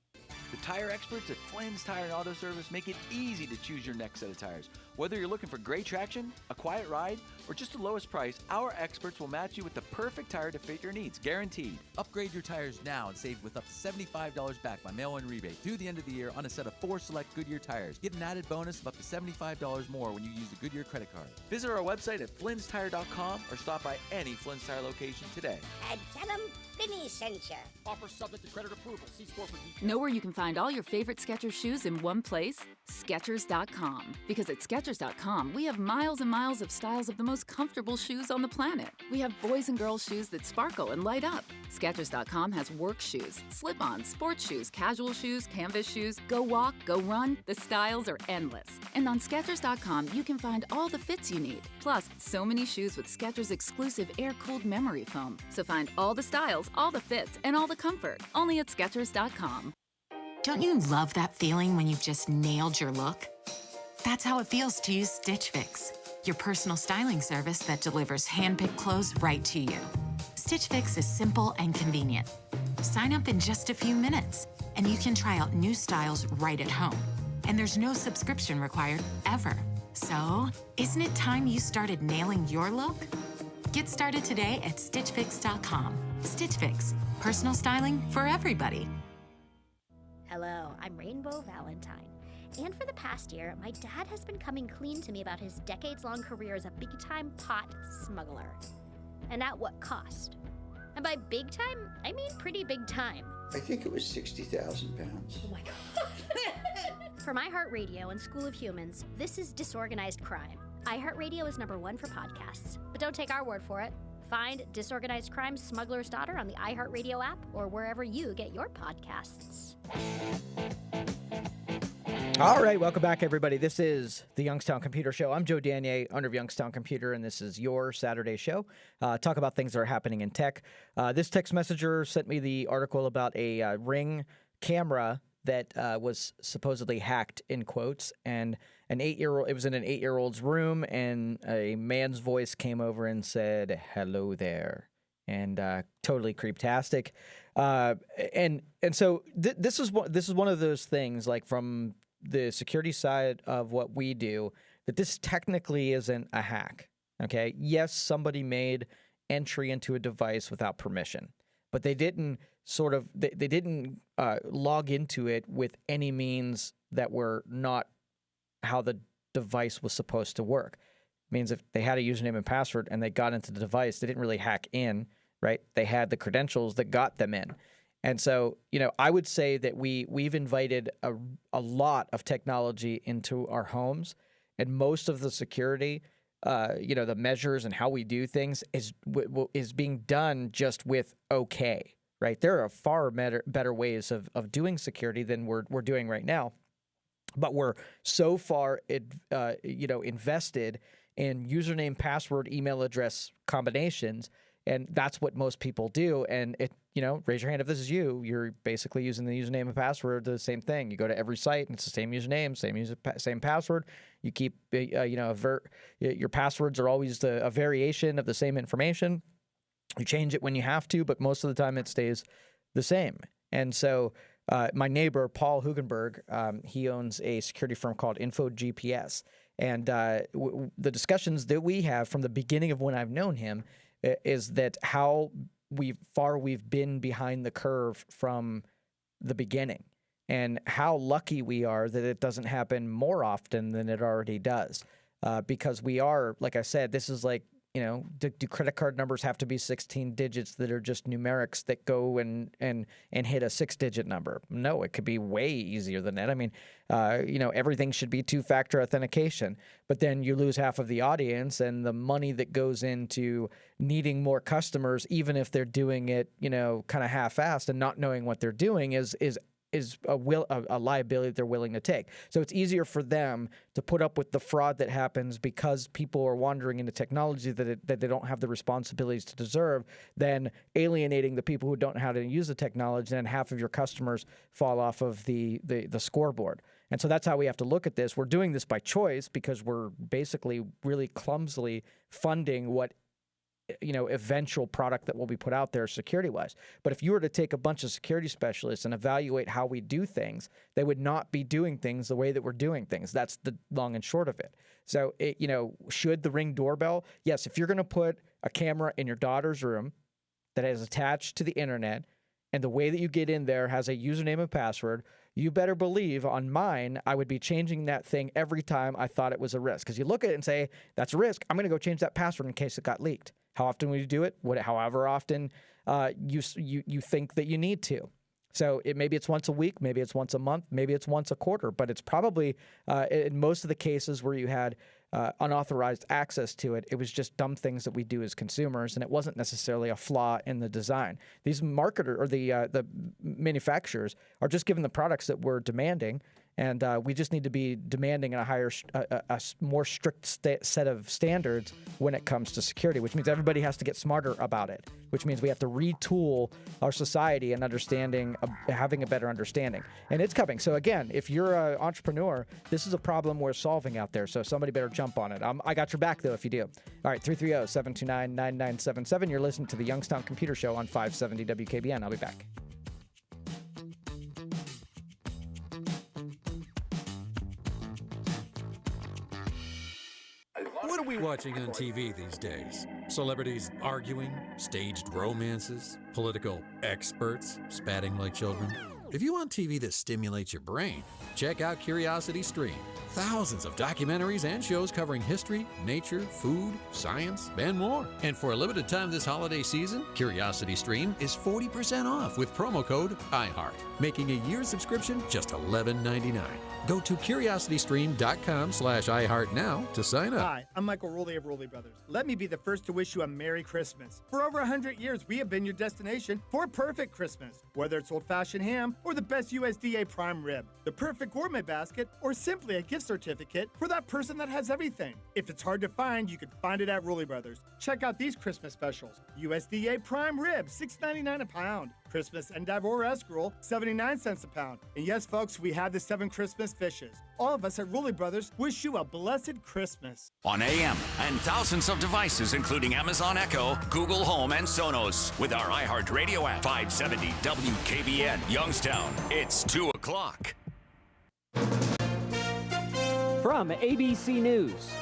The tire experts at Flynn's Tire and Auto Service make it easy to choose your next set of tires. Whether you're looking for great traction, a quiet ride, or just the lowest price, our experts will match you with the perfect tire to fit your needs, guaranteed. Upgrade your tires now and save with up to $75 back by mail-in rebate through the end of the year on a set of 4 select Goodyear tires. Get an added bonus of up to $75 more when you use the Goodyear credit card. Visit our website at flynnstire.com or stop by any Flynn's Tire location today. And tell them Finney sent you. Offer subject to credit approval. See store for details. Know where you can find all your favorite Skechers shoes in one place? Skechers.com. Because at Skechers.com, we have miles and miles of styles of the most comfortable shoes on the planet. We have boys and girls shoes that sparkle and light up. Skechers.com has work shoes, slip-ons, sports shoes, casual shoes, canvas shoes, go walk, go run. The styles are endless. And on Skechers.com, you can find all the fits you need. Plus, so many shoes with Skechers exclusive air-cooled memory foam. So find all the styles, all the fits, and all the comfort. Only at Skechers.com. Don't you love that feeling when you've just nailed your look? That's how it feels to use Stitch Fix, your personal styling service that delivers hand-picked clothes right to you. Stitch Fix is simple and convenient. Sign up in just a few minutes, and you can try out new styles right at home. And there's no subscription required, ever. So, isn't it time you started nailing your look? Get started today at StitchFix.com. Stitch Fix, personal styling for everybody. Hello, I'm Rainbow Valentine. And for the past year, my dad has been coming clean to me about his decades-long career as a big-time pot smuggler. And at what cost? And by big time, I mean pretty big time. I think it was 60,000 pounds. Oh my God. For iHeartRadio and School of Humans, this is Disorganized Crime. iHeartRadio is #1 for podcasts. But don't take our word for it. Find Disorganized Crime Smuggler's Daughter on the iHeartRadio app or wherever you get your podcasts. All right, welcome back, everybody. This is the Youngstown Computer Show. I'm Joe Danier, owner of Youngstown Computer, and this is your Saturday show. Talk about things that are happening in tech. This text messenger sent me the article about a Ring camera that was supposedly hacked, in quotes, and an 8-year-old. It was in an 8-year-old's room, and a man's voice came over and said, "Hello there," and totally creeptastic. And so this is one of those things, like from the security side of what we do, that this technically isn't a hack. Okay, yes, somebody made entry into a device without permission, but they didn't sort of they didn't log into it with any means that were not how the device was supposed to work. It means if they had a username and password and they got into the device, they didn't really hack in, right? They had the credentials that got them in. And so, I would say that we've invited a lot of technology into our homes, and most of the security, the measures and how we do things is being done just with okay, right? There are far better ways of doing security than we're doing right now, but we're so far invested in username, password, email address combinations. And that's what most people do. And raise your hand if this is you. You're basically using the username and password, the same thing. You go to every site and it's the same username, same password. You keep, your passwords are always a variation of the same information. You change it when you have to, but most of the time it stays the same. And so my neighbor, Paul Hugenberg, he owns a security firm called InfoGPS. And the discussions that we have from the beginning of when I've known him is that how far we've been behind the curve from the beginning, and how lucky we are that it doesn't happen more often than it already does. Because we are, like I said, this is like, do credit card numbers have to be 16 digits that are just numerics that go and hit a 6-digit number? No, it could be way easier than that. I mean, everything should be 2-factor authentication, but then you lose half of the audience, and the money that goes into needing more customers, even if they're doing it, kind of half-assed and not knowing what they're doing, is a liability that they're willing to take. So it's easier for them to put up with the fraud that happens because people are wandering into technology that they don't have the responsibilities to deserve, than alienating the people who don't know how to use the technology, and half of your customers fall off of the scoreboard. And so that's how we have to look at this. We're doing this by choice because we're basically really clumsily funding what eventual product that will be put out there security-wise. But if you were to take a bunch of security specialists and evaluate how we do things, they would not be doing things the way that we're doing things. That's the long and short of it. So, should the Ring doorbell? Yes, if you're going to put a camera in your daughter's room that is attached to the internet, and the way that you get in there has a username and password, you better believe on mine, I would be changing that thing every time I thought it was a risk. Because you look at it and say, that's a risk. I'm going to go change that password in case it got leaked. How often will you do it? However often you think that you need to. So maybe it's once a week, maybe it's once a month, maybe it's once a quarter, but it's probably in most of the cases where you had unauthorized access to it, it was just dumb things that we do as consumers, and it wasn't necessarily a flaw in the design. These marketers or the manufacturers are just given the products that we're demanding, and we just need to be demanding a more strict set of standards when it comes to security, which means everybody has to get smarter about it, which means we have to retool our society and having a better understanding. And it's coming. So again, if you're an entrepreneur, this is a problem we're solving out there, so somebody better jump on it. I got your back, though, if you do. All right, 330-729-9977. You're listening to the Youngstown Computer Show on 570 WKBN. I'll be back. What are we watching on TV these days? Celebrities arguing, staged romances, political experts spatting like children. If you want TV that stimulates your brain, check out Curiosity Stream. Thousands of documentaries and shows covering history, nature, food, science, and more. And for a limited time this holiday season, Curiosity Stream is 40% off with promo code iHeart, making a year subscription just $11.99. Go to curiositystream.com/iHeart now to sign up. Hi, I'm Michael Rowley of Rowley Brothers. Let me be the first to wish you a Merry Christmas. For over 100 years, we have been your destination for a perfect Christmas. Whether it's old-fashioned ham or the best USDA prime rib, the perfect gourmet basket, or simply a gift certificate for that person that has everything. If it's hard to find, you can find it at Rowley Brothers. Check out these Christmas specials. USDA prime rib, $6.99 a pound. Christmas Endeavor escarole, 79 cents a pound. And yes, folks, we have the 7 Christmas fishes. All of us at Rowley Brothers wish you a blessed Christmas. On AM and thousands of devices, including Amazon Echo, Google Home, and Sonos. With our iHeart Radio app, 570 WKBN, Youngstown. It's 2 o'clock. From ABC News,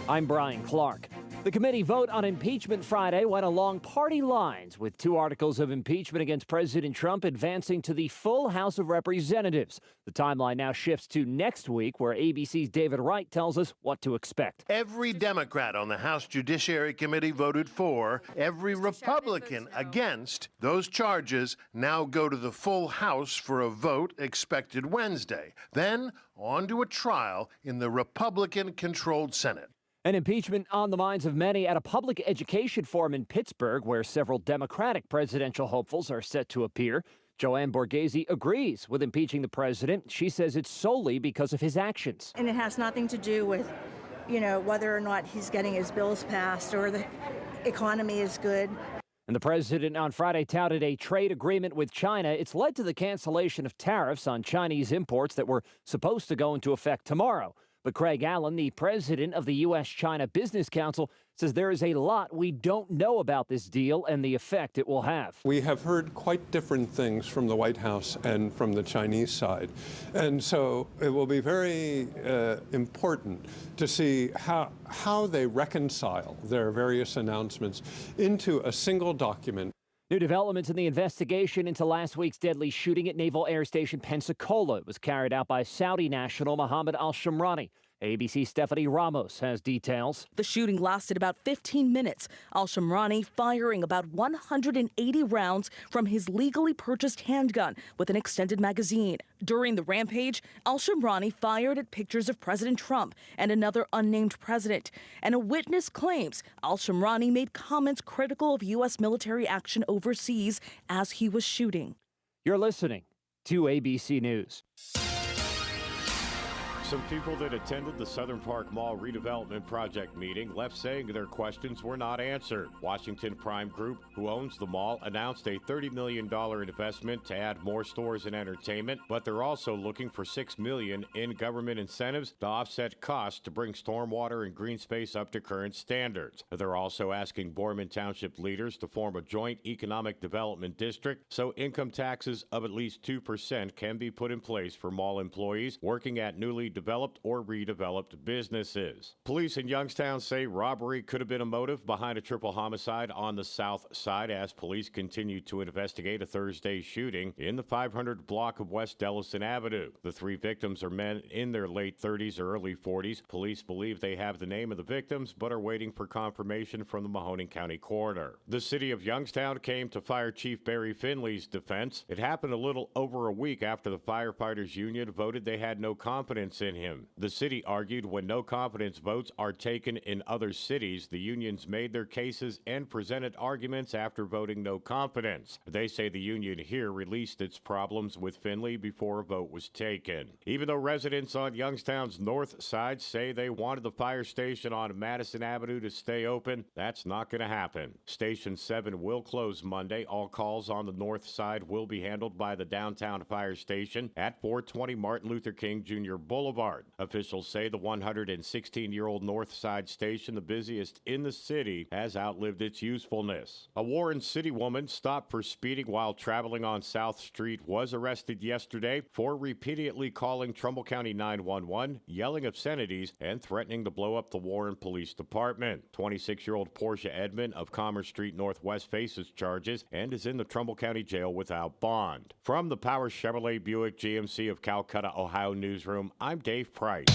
I'm Brian Clark. The committee vote on impeachment Friday went along party lines, with 2 articles of impeachment against President Trump advancing to the full House of Representatives. The timeline now shifts to next week, where ABC's David Wright tells us what to expect. Every Democrat on the House Judiciary Committee voted for. Every Republican against. Those charges now go to the full House for a vote expected Wednesday. Then on to a trial in the Republican-controlled Senate. An impeachment on the minds of many at a public education forum in Pittsburgh, where several Democratic presidential hopefuls are set to appear. Joanne Borghese agrees with impeaching the president. She says it's solely because of his actions. And it has nothing to do with, whether or not he's getting his bills passed or the economy is good. And the president on Friday touted a trade agreement with China. It's led to the cancellation of tariffs on Chinese imports that were supposed to go into effect tomorrow. But Craig Allen, the president of the U.S.-China Business Council, says there is a lot we don't know about this deal and the effect it will have. We have heard quite different things from the White House and from the Chinese side. And so it will be very important to see how they reconcile their various announcements into a single document. New developments in the investigation into last week's deadly shooting at Naval Air Station Pensacola. It was carried out by Saudi national Mohammed al-Shamrani. ABC's Stephanie Ramos has details. The shooting lasted about 15 minutes. Al-Shamrani firing about 180 rounds from his legally purchased handgun with an extended magazine. During the rampage, Al-Shamrani fired at pictures of President Trump and another unnamed president. And a witness claims Al-Shamrani made comments critical of U.S. military action overseas as he was shooting. You're listening to ABC News. Some people that attended the Southern Park Mall redevelopment project meeting left saying their questions were not answered. Washington Prime Group, who owns the mall, announced a $30 million investment to add more stores and entertainment, but they're also looking for $6 million in government incentives to offset costs to bring stormwater and green space up to current standards. They're also asking Boorman Township leaders to form a joint economic development district so income taxes of at least 2% can be put in place for mall employees working at newly developed or redeveloped businesses. Police in Youngstown say robbery could have been a motive behind a triple homicide on the south side as police continue to investigate a Thursday shooting in the 500 block of West Dellison Avenue. The 3 victims are men in their late 30s or early 40s. Police believe they have the name of the victims but are waiting for confirmation from the Mahoning County coroner. The city of Youngstown came to Fire Chief Barry Finley's defense. It happened a little over a week after the firefighters union voted they had no confidence in him. The city argued when no confidence votes are taken in other cities, the unions made their cases and presented arguments after voting no confidence. They say the union here released its problems with Finley before a vote was taken. Even though residents on Youngstown's north side say they wanted the fire station on Madison Avenue to stay open, that's not going to happen. Station 7 will close Monday. All calls on the north side will be handled by the downtown fire station at 420 Martin Luther King Jr. Boulevard. Officials say the 116-year-old North Side station, the busiest in the city, has outlived its usefulness. A Warren City woman stopped for speeding while traveling on South Street was arrested yesterday for repeatedly calling Trumbull County 911, yelling obscenities, and threatening to blow up the Warren Police Department. 26-year-old Portia Edmond of Commerce Street Northwest faces charges and is in the Trumbull County Jail without bond. From the Power Chevrolet Buick GMC of Calcutta, Ohio newsroom, I'm Dave Price.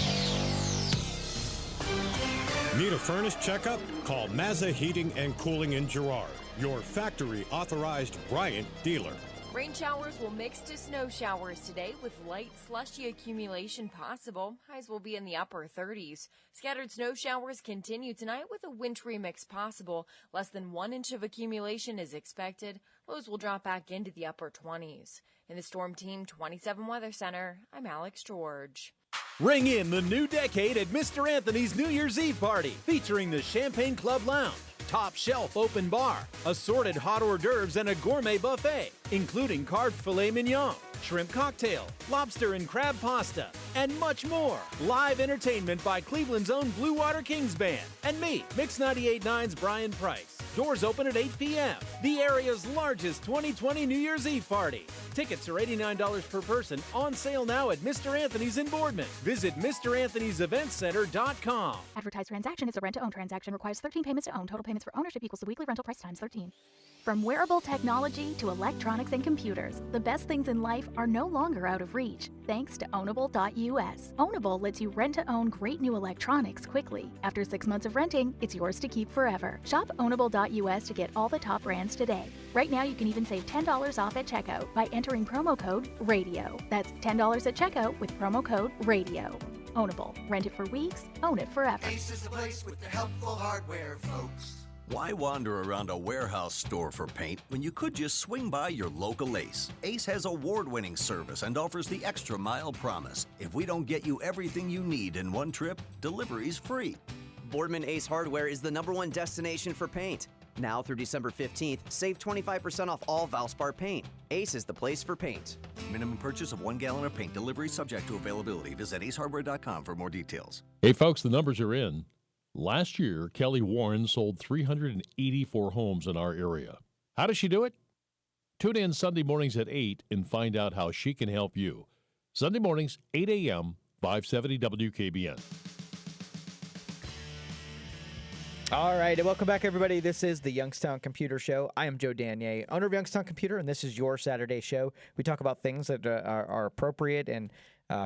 Need a furnace checkup? Call Mazza Heating and Cooling in Girard, your factory authorized Bryant dealer. Rain showers will mix to snow showers today with light slushy accumulation possible. Highs will be in the upper 30s. Scattered snow showers continue tonight with a wintry mix possible. Less than 1 inch of accumulation is expected. Lows will drop back into the upper 20s. In the Storm Team 27 Weather Center, I'm Alex George. Ring in the new decade at Mr. Anthony's New Year's Eve party, featuring the Champagne Club Lounge, top shelf open bar, assorted hot hors d'oeuvres, and a gourmet buffet, including carved filet mignon, shrimp cocktail, lobster and crab pasta, and much more. Live entertainment by Cleveland's own Blue Water Kings Band and me, Mix 98.9's Brian Price. Doors open at 8 p.m. The area's largest 2020 New Year's Eve party. Tickets are $89 per person, on sale now at Mr. Anthony's in Boardman. Visit MrAnthony'sEventCenter.com. Advertised transaction is a rent-to-own transaction. Requires 13 payments to own. Total payments for ownership equals the weekly rental price times 13. From wearable technology to electronics and computers, the best things in life are no longer out of reach, thanks to Ownable.us. Ownable lets you rent-to-own great new electronics quickly. After 6 months of renting, it's yours to keep forever. Shop Ownable.us to get all the top brands today. Right now, you can even save $10 off at checkout by entering promo code RADIO. That's $10 at checkout with promo code RADIO. Ownable. Rent it for weeks, own it forever. Ace is the place with the helpful hardware, folks. Why wander around a warehouse store for paint when you could just swing by your local Ace? Ace has award-winning service and offers the extra mile promise. If we don't get you everything you need in one trip, delivery's free. Boardman Ace Hardware is the #1 destination for paint. Now through December 15th, save 25% off all Valspar paint. Ace is the place for paint. Minimum purchase of 1 gallon of paint. Delivery subject to availability. Visit acehardware.com for more details. Hey, folks, the numbers are in. Last year, Kelly Warren sold 384 homes in our area. How does she do it? Tune in Sunday mornings at 8 and find out how she can help you. Sunday mornings, 8 a.m., 570 WKBN. All right, and welcome back, everybody. This is the Youngstown Computer Show. I am Joe Danier, owner of Youngstown Computer, and this is your Saturday show. We talk about things that are appropriate and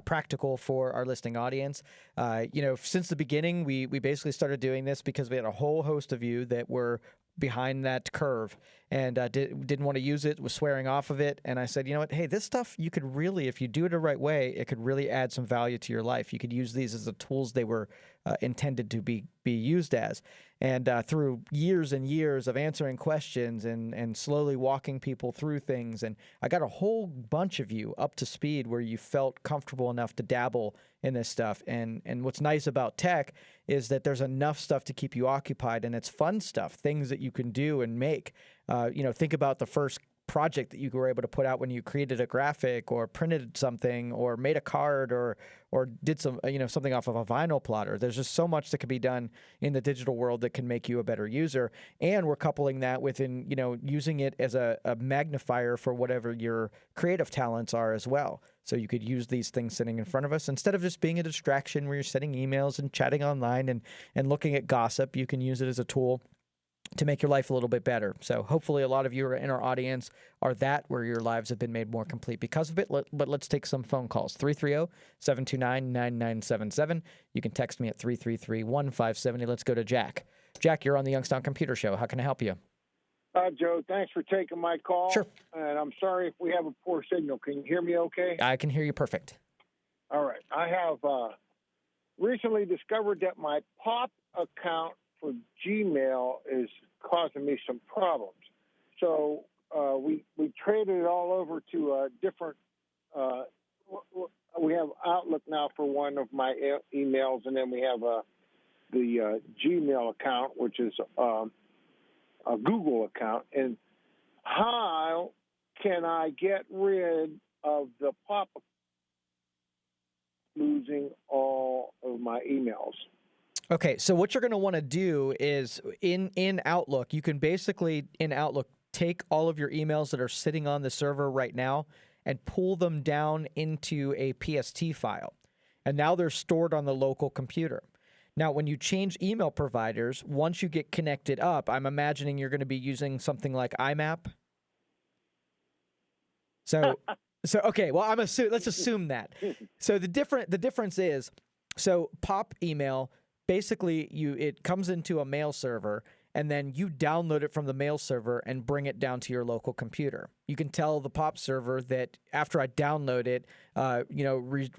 practical for our listening audience. Since the beginning, we basically started doing this because we had a whole host of you that were behind that curve and didn't want to use it, was swearing off of it. And I said, you know what? Hey, this stuff, you could really, if you do it the right way, it could really add some value to your life. You could use these as the tools they were intended to be used as. And through years and years of answering questions and slowly walking people through things, and I got a whole bunch of you up to speed where you felt comfortable enough to dabble in this stuff. And what's nice about tech is that there's enough stuff to keep you occupied, and it's fun stuff, things that you can do and make. Think about the first project that you were able to put out when you created a graphic or printed something or made a card or did some something off of a vinyl plotter. There's just so much that can be done in the digital world that can make you a better user, and we're coupling that with using it as a magnifier for whatever your creative talents are as well. So you could use these things sitting in front of us instead of just being a distraction where you're sending emails and chatting online and looking at gossip. You can use it as a tool to make your life a little bit better. So hopefully a lot of you are in our audience are that where your lives have been made more complete because of it. But let's take some phone calls. 330-729-9977. You can text me at 333-1570. Let's go to Jack. Jack, you're on the Youngstown Computer Show. How can I help you? Joe, thanks for taking my call. Sure. And I'm sorry if we have a poor signal. Can you hear me okay? I can hear you perfect. All right. I have recently discovered that my POP account for Gmail is causing me some problems. So we traded it all over to a different we have Outlook now for one of my emails, and then we have the Gmail account, which is a Google account. And how can I get rid of the POP losing all of my emails? Okay, so what you're going to want to do is in Outlook, you can basically in Outlook take all of your emails that are sitting on the server right now and pull them down into a PST file. And now they're stored on the local computer. Now, when you change email providers, once you get connected up, I'm imagining you're going to be using something like IMAP. So okay, well, let's assume that. So the difference is, so POP email, basically it comes into a mail server, and then you download it from the mail server and bring it down to your local computer. You can tell the POP server that after I download it,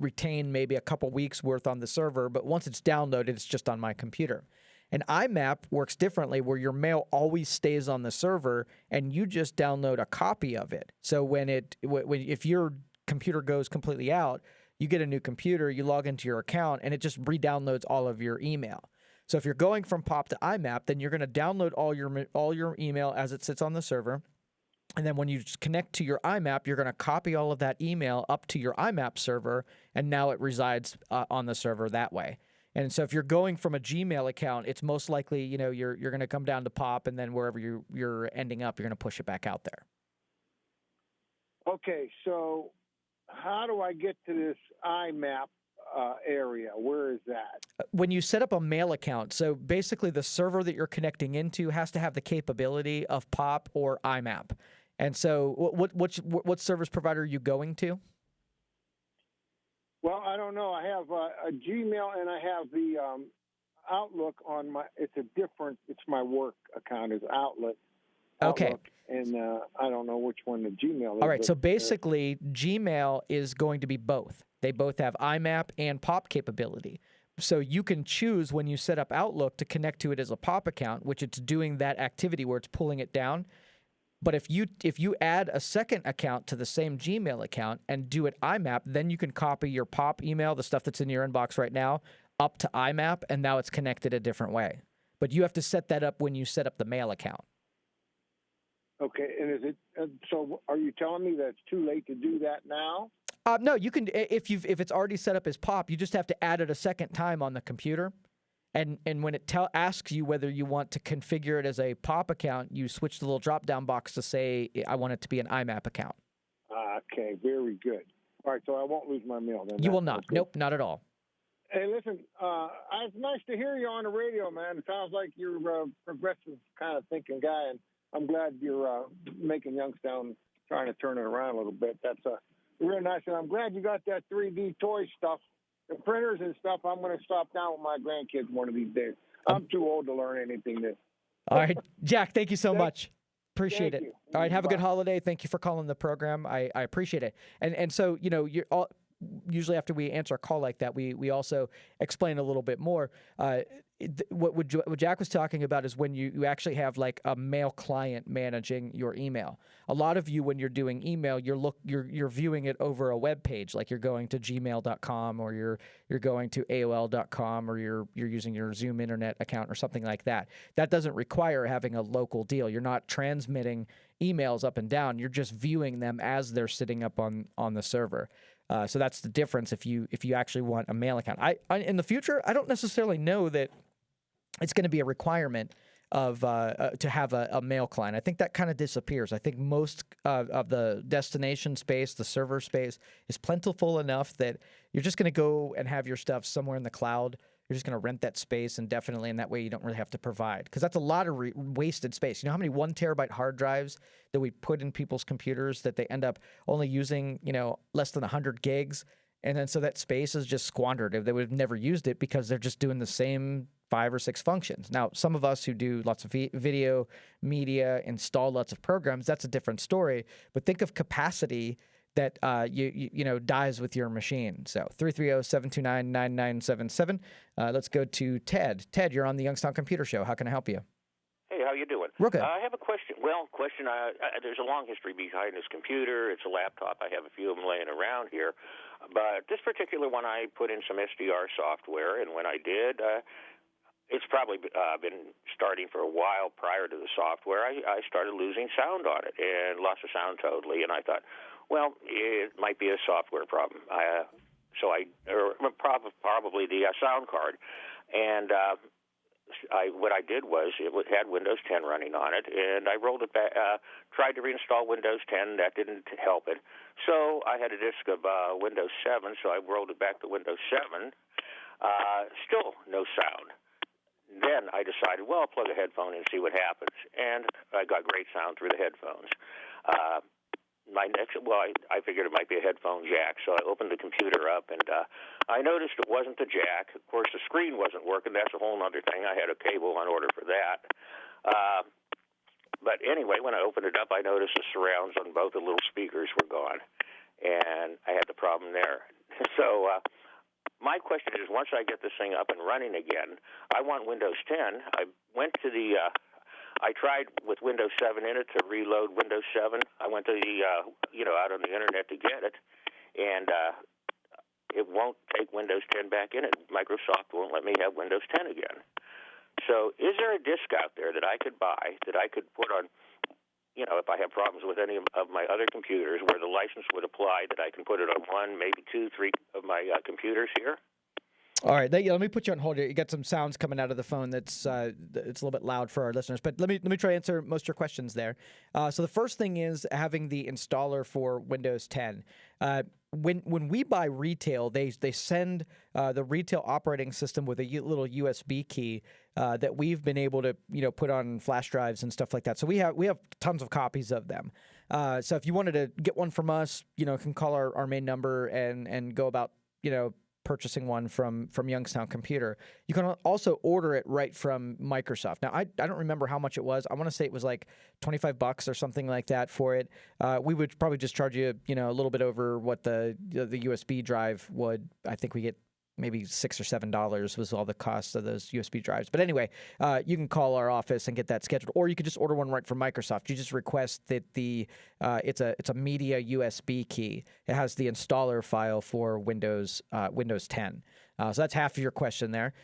retain maybe a couple weeks worth on the server, but once it's downloaded, it's just on my computer. And IMAP works differently, where your mail always stays on the server and you just download a copy of it. So if your computer goes completely out, you get a new computer, you log into your account, and it just re-downloads all of your email. So if you're going from POP to IMAP, then you're going to download all your email as it sits on the server. And then when you connect to your IMAP, you're going to copy all of that email up to your IMAP server, and now it resides on the server that way. And so if you're going from a Gmail account, it's most likely, you're going to come down to POP, and then wherever you're ending up, you're going to push it back out there. Okay, so how do I get to this IMAP area? Where is that? When you set up a mail account, so basically the server that you're connecting into has to have the capability of POP or IMAP. And so what service provider are you going to? Well, I don't know. I have a Gmail and I have the Outlook on my. It's my work account is Outlook. Okay. And I don't know which one the Gmail is. All right. So basically, Gmail is going to be both. They both have IMAP and POP capability. So you can choose when you set up Outlook to connect to it as a POP account, which it's doing that activity where it's pulling it down. But if you add a second account to the same Gmail account and do it IMAP, then you can copy your POP email, the stuff that's in your inbox right now, up to IMAP, and now it's connected a different way. But you have to set that up when you set up the mail account. Okay, and is it so? Are you telling me that it's too late to do that now? No, you can if it's already set up as POP, you just have to add it a second time on the computer. And when it asks you whether you want to configure it as a POP account, you switch the little drop-down box to say, I want it to be an IMAP account. Okay, very good. All right, so I won't lose my mail then. You will not. Nope, not at all. Hey, listen, it's nice to hear you on the radio, man. It sounds like you're a progressive kind of thinking guy, and I'm glad you're making Youngstown, trying to turn it around a little bit. That's real nice, and I'm glad you got that 3D toy stuff. The printers and stuff, I'm going to stop down with my grandkids one of these days. I'm too old to learn anything new. All right, Jack, thank you so much. Appreciate it. you. All right, have a good Bye. holiday. Thank you for calling the program. I appreciate it. And so, you're all, usually after we answer a call like that, we also explain a little bit more. What Jack was talking about is when you actually have like a mail client managing your email. A lot of you, when you're doing email, you're viewing it over a web page, like you're going to gmail.com or you're going to AOL.com or you're using your Zoom internet account or something like that. That doesn't require having a local deal. You're not transmitting emails up and down. You're just viewing them as they're sitting up on the server. So that's the difference if you actually want a mail account. I in the future, I don't necessarily know that it's going to be a requirement of to have a mail client. I think that kind of disappears. I think most of the destination space, the server space, is plentiful enough that you're just going to go and have your stuff somewhere in the cloud. You're just going to rent that space indefinitely, and that way you don't really have to provide. Because that's a lot of wasted space. You know how many 1 terabyte hard drives that we put in people's computers that they end up only using, less than 100 gigs? And then so that space is just squandered. They would have never used it because they're just doing the same 5 or 6 functions. Now, some of us who do lots of video, media, install lots of programs, that's a different story. But think of capacity that dies with your machine. So 330-729-9977. Let's go to Ted. Ted, you're on the Youngstown Computer Show. How can I help you? Hey, how you doing? Real good. I have a question. Well, there's a long history behind this computer. It's a laptop. I have a few of them laying around here. But this particular one, I put in some SDR software, and when I did, it's probably been starting for a while prior to the software. I started losing sound on it and lost the sound totally, and I thought, well, it might be a software problem. Probably the sound card. And what I did was it had Windows 10 running on it, and I rolled it back, tried to reinstall Windows 10. That didn't help it. So I had a disk of Windows 7, so I rolled it back to Windows 7. Still no sound. Then I decided, well, I'll plug a headphone in and see what happens. And I got great sound through the headphones. I figured it might be a headphone jack, so I opened the computer up, and I noticed it wasn't the jack. Of course, the screen wasn't working. That's a whole other thing. I had a cable on order for that. But anyway, when I opened it up, I noticed the surrounds on both the little speakers were gone, and I had the problem there. So my question is, once I get this thing up and running again, I want Windows 10. I went to I tried with Windows 7 in it to reload Windows 7. I went to out on the internet to get it, and it won't take Windows 10 back in it. Microsoft won't let me have Windows 10 again. So is there a disk out there that I could buy that I could put on, if I have problems with any of my other computers where the license would apply, that I can put it on 1, maybe 2, 3 of my computers here? All right, let me put you on hold here. You got some sounds coming out of the phone that's it's a little bit loud for our listeners, but let me try to answer most of your questions there. So the first thing is having the installer for Windows 10. When we buy retail, they send the retail operating system with a little USB key that we've been able to put on flash drives and stuff like that. So we have tons of copies of them. So if you wanted to get one from us, can call our main number and go about purchasing one from Youngstown Computer. You can also order it right from Microsoft. Now, I don't remember how much it was. I want to say it was like $25 or something like that for it. We would probably just charge you, a little bit over what the USB drive would. I think we get maybe $6 or $7 was all the cost of those USB drives. But anyway, you can call our office and get that scheduled, or you could just order one right from Microsoft. You just request that it's a media USB key. It has the installer file for Windows 10. So that's half of your question there.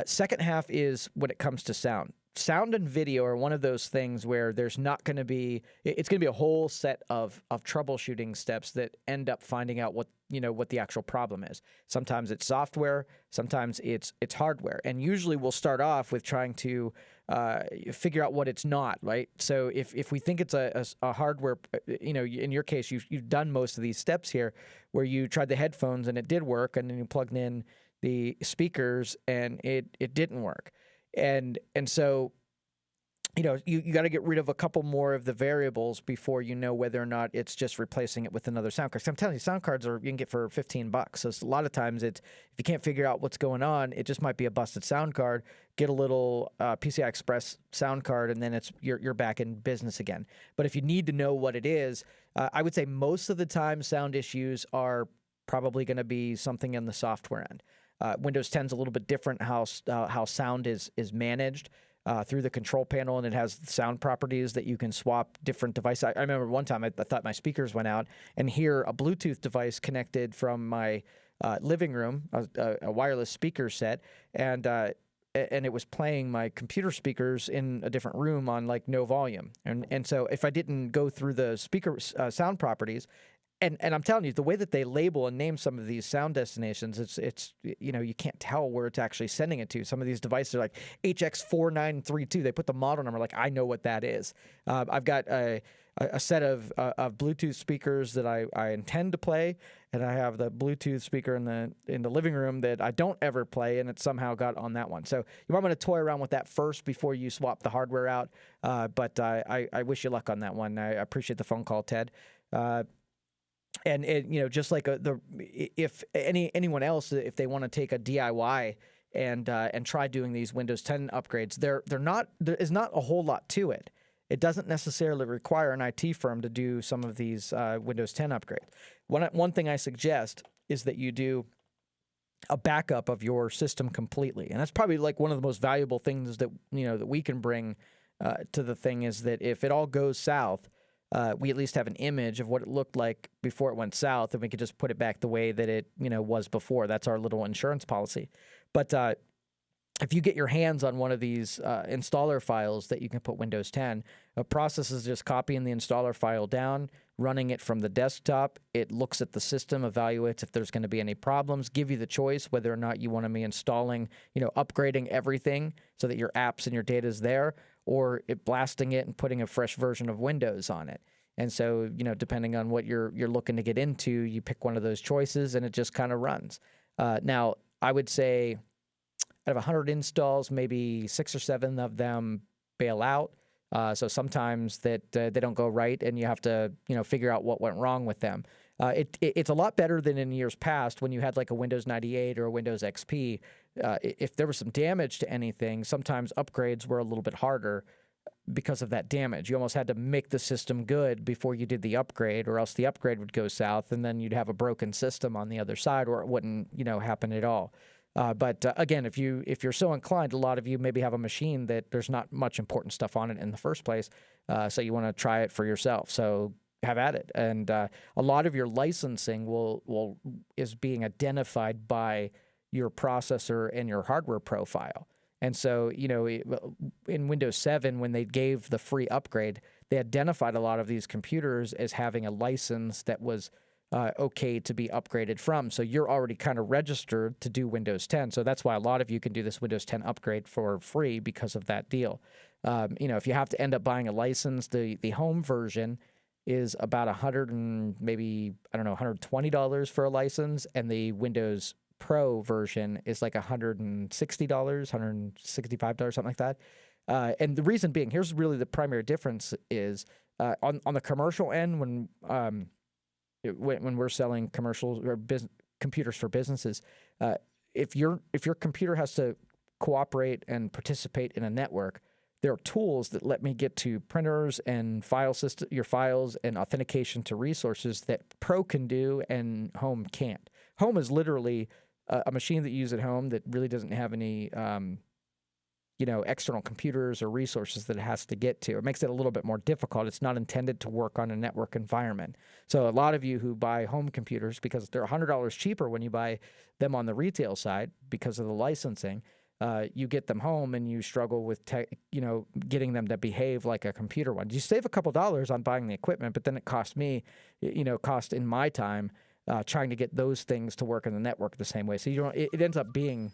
Second half is when it comes to sound. Sound and video are one of those things where there's not going to be – it's going to be a whole set of troubleshooting steps that end up finding out what the actual problem is. Sometimes it's software. Sometimes it's hardware. And usually we'll start off with trying to figure out what it's not, right? So if we think it's a hardware – in your case, you've done most of these steps here where you tried the headphones and it did work, and then you plugged in the speakers and it didn't work. And so, you got to get rid of a couple more of the variables before you know whether or not it's just replacing it with another sound card. 'Cause I'm telling you, sound cards you can get for $15. So a lot of times if you can't figure out what's going on, it just might be a busted sound card. Get a little PCI Express sound card, and then you're back in business again. But if you need to know what it is, I would say most of the time sound issues are probably going to be something in the software end. Windows 10 is a little bit different how sound is managed through the control panel, and it has sound properties that you can swap different devices. I remember one time I thought my speakers went out, and here a Bluetooth device connected from my living room, a wireless speaker set, and it was playing my computer speakers in a different room on like no volume. And so if I didn't go through the speaker sound properties, and I'm telling you, the way that they label and name some of these sound destinations, it's you can't tell where it's actually sending it to. Some of these devices are like HX4932. They put the model number, like I know what that is. I've got a set of Bluetooth speakers that I intend to play, and I have the Bluetooth speaker in the living room that I don't ever play, and it somehow got on that one. So you might want to toy around with that first before you swap the hardware out. But I wish you luck on that one. I appreciate the phone call, Ted. And just like if anyone else, if they want to take a DIY and try doing these Windows 10 upgrades, there is not a whole lot to it. It doesn't necessarily require an IT firm to do some of these Windows 10 upgrades. One thing I suggest is that you do a backup of your system completely, and that's probably like one of the most valuable things that that we can bring to the thing is that if it all goes south, we at least have an image of what it looked like before it went south, and we could just put it back the way that it was before. That's our little insurance policy. But if you get your hands on one of these installer files that you can put Windows 10, a process is just copying the installer file down, running it from the desktop. It looks at the system, evaluates if there's going to be any problems, give you the choice whether or not you want to be installing, upgrading everything so that your apps and your data is there, or blasting it and putting a fresh version of Windows on it. And so, depending on what you're looking to get into, you pick one of those choices and it just kind of runs. Now, I would say out of 100 installs, maybe 6 or 7 of them bail out. So sometimes that they don't go right, and you have to figure out what went wrong with them. It's a lot better than in years past when you had like a Windows 98 or a Windows XP. If there was some damage to anything, sometimes upgrades were a little bit harder because of that damage. You almost had to make the system good before you did the upgrade, or else the upgrade would go south, and then you'd have a broken system on the other side, or it wouldn't happen at all. But again, if you're so inclined, a lot of you maybe have a machine that there's not much important stuff on it in the first place, so you want to try it for yourself. So have at it. And a lot of your licensing is being identified by your processor and your hardware profile. And so, in Windows 7, when they gave the free upgrade, they identified a lot of these computers as having a license that was okay to be upgraded from. So you're already kind of registered to do Windows 10. So that's why a lot of you can do this Windows 10 upgrade for free because of that deal. If you have to end up buying a license, the home version is about $120 for a license, and the Windows Pro version is like $160, $165, something like that. And the reason being, here's really the primary difference is on the commercial end, when we're selling commercials or computers for businesses, if your computer has to cooperate and participate in a network, there are tools that let me get to printers and file system, your files, and authentication to resources that Pro can do and Home can't. Home is literally a machine that you use at home that really doesn't have any external computers or resources that it has to get to. It makes it a little bit more difficult. It's not intended to work on a network environment. So a lot of you who buy home computers, because they're $100 cheaper when you buy them on the retail side because of the licensing, you get them home and you struggle with getting them to behave like a computer one. You save a couple dollars on buying the equipment, but then it cost me, cost in my time trying to get those things to work in the network the same way. So it ends up being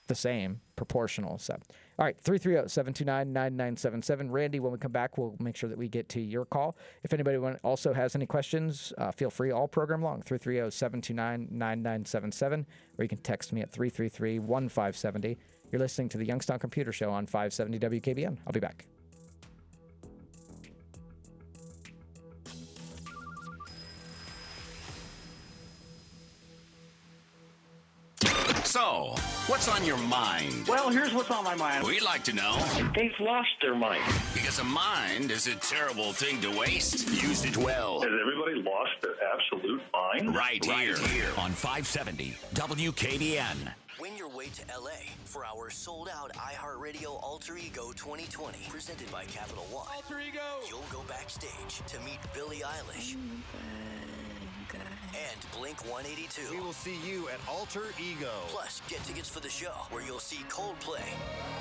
the same, proportional. So, all right, 330-729-9977. Randy, when we come back, we'll make sure that we get to your call. If anybody also has any questions, feel free all program long, 330-729-9977, or you can text me at 333-1570. You're listening to the Youngstown Computer Show on 570 WKBN. I'll be back. So, what's on your mind? Well, here's what's on my mind. We'd like to know. They've lost their mind. Because a mind is a terrible thing to waste. Use it well. Has everybody lost their absolute mind? Right here on 570 WKBN. Win your way to LA for our sold-out iHeartRadio Alter Ego 2020, presented by Capital One. Alter Ego! You'll go backstage to meet Billie Eilish and Blink-182. We will see you at Alter Ego. Plus, get tickets for the show, where you'll see Coldplay,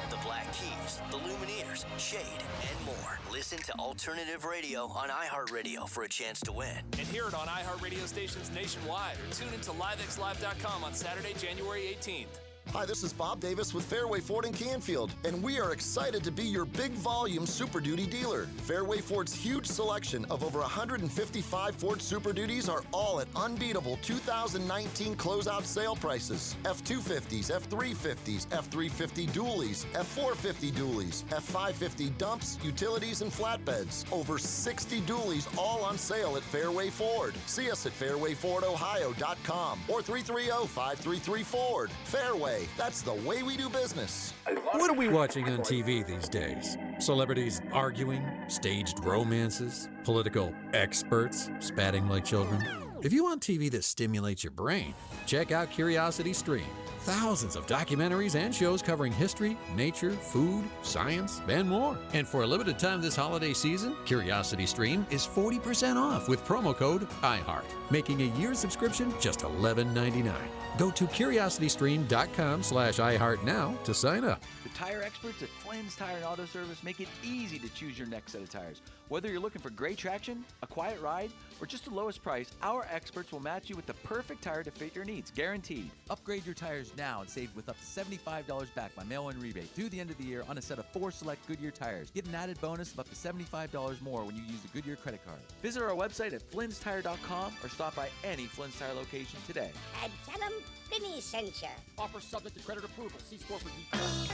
the Black Keys, the Lumineers, Shade, and more. Listen to Alternative Radio on iHeartRadio for a chance to win. And hear it on iHeartRadio stations nationwide, or tune into livexlive.com on Saturday, January 18th. Hi, this is Bob Davis with Fairway Ford in Canfield, and we are excited to be your big volume Super Duty dealer. Fairway Ford's huge selection of over 155 Ford Super Duties are all at unbeatable 2019 closeout sale prices. F-250s, F-350s, F-350 dualies, F-450 dualies, F-550 dumps, utilities, and flatbeds. Over 60 dualies all on sale at Fairway Ford. See us at fairwayfordohio.com or 330-533-FORD. Fairway. That's the way we do business. What are we watching on TV these days? Celebrities arguing, staged romances, political experts spatting like children. If you want TV that stimulates your brain, check out Curiosity Stream. Thousands of documentaries and shows covering history, nature, food, science, and more. And for a limited time this holiday season, Curiosity Stream is 40% off with promo code iHeart, making a year's subscription just $11.99. Go to curiositystream.com/iHeart now to sign up. The tire experts at Flynn's Tire and Auto Service make it easy to choose your next set of tires. Whether you're looking for great traction, a quiet ride, or just the lowest price, our experts will match you with the perfect tire to fit your needs, guaranteed. Upgrade your tires now and save with up to $75 back by mail-in rebate through the end of the year on a set of 4 select Goodyear tires. Get an added bonus of up to $75 more when you use the Goodyear credit card. Visit our website at flynnstire.com or stop by any Flynn's Tire location today. And tell them Finney sent you. Offer subject to credit approval. See store for details.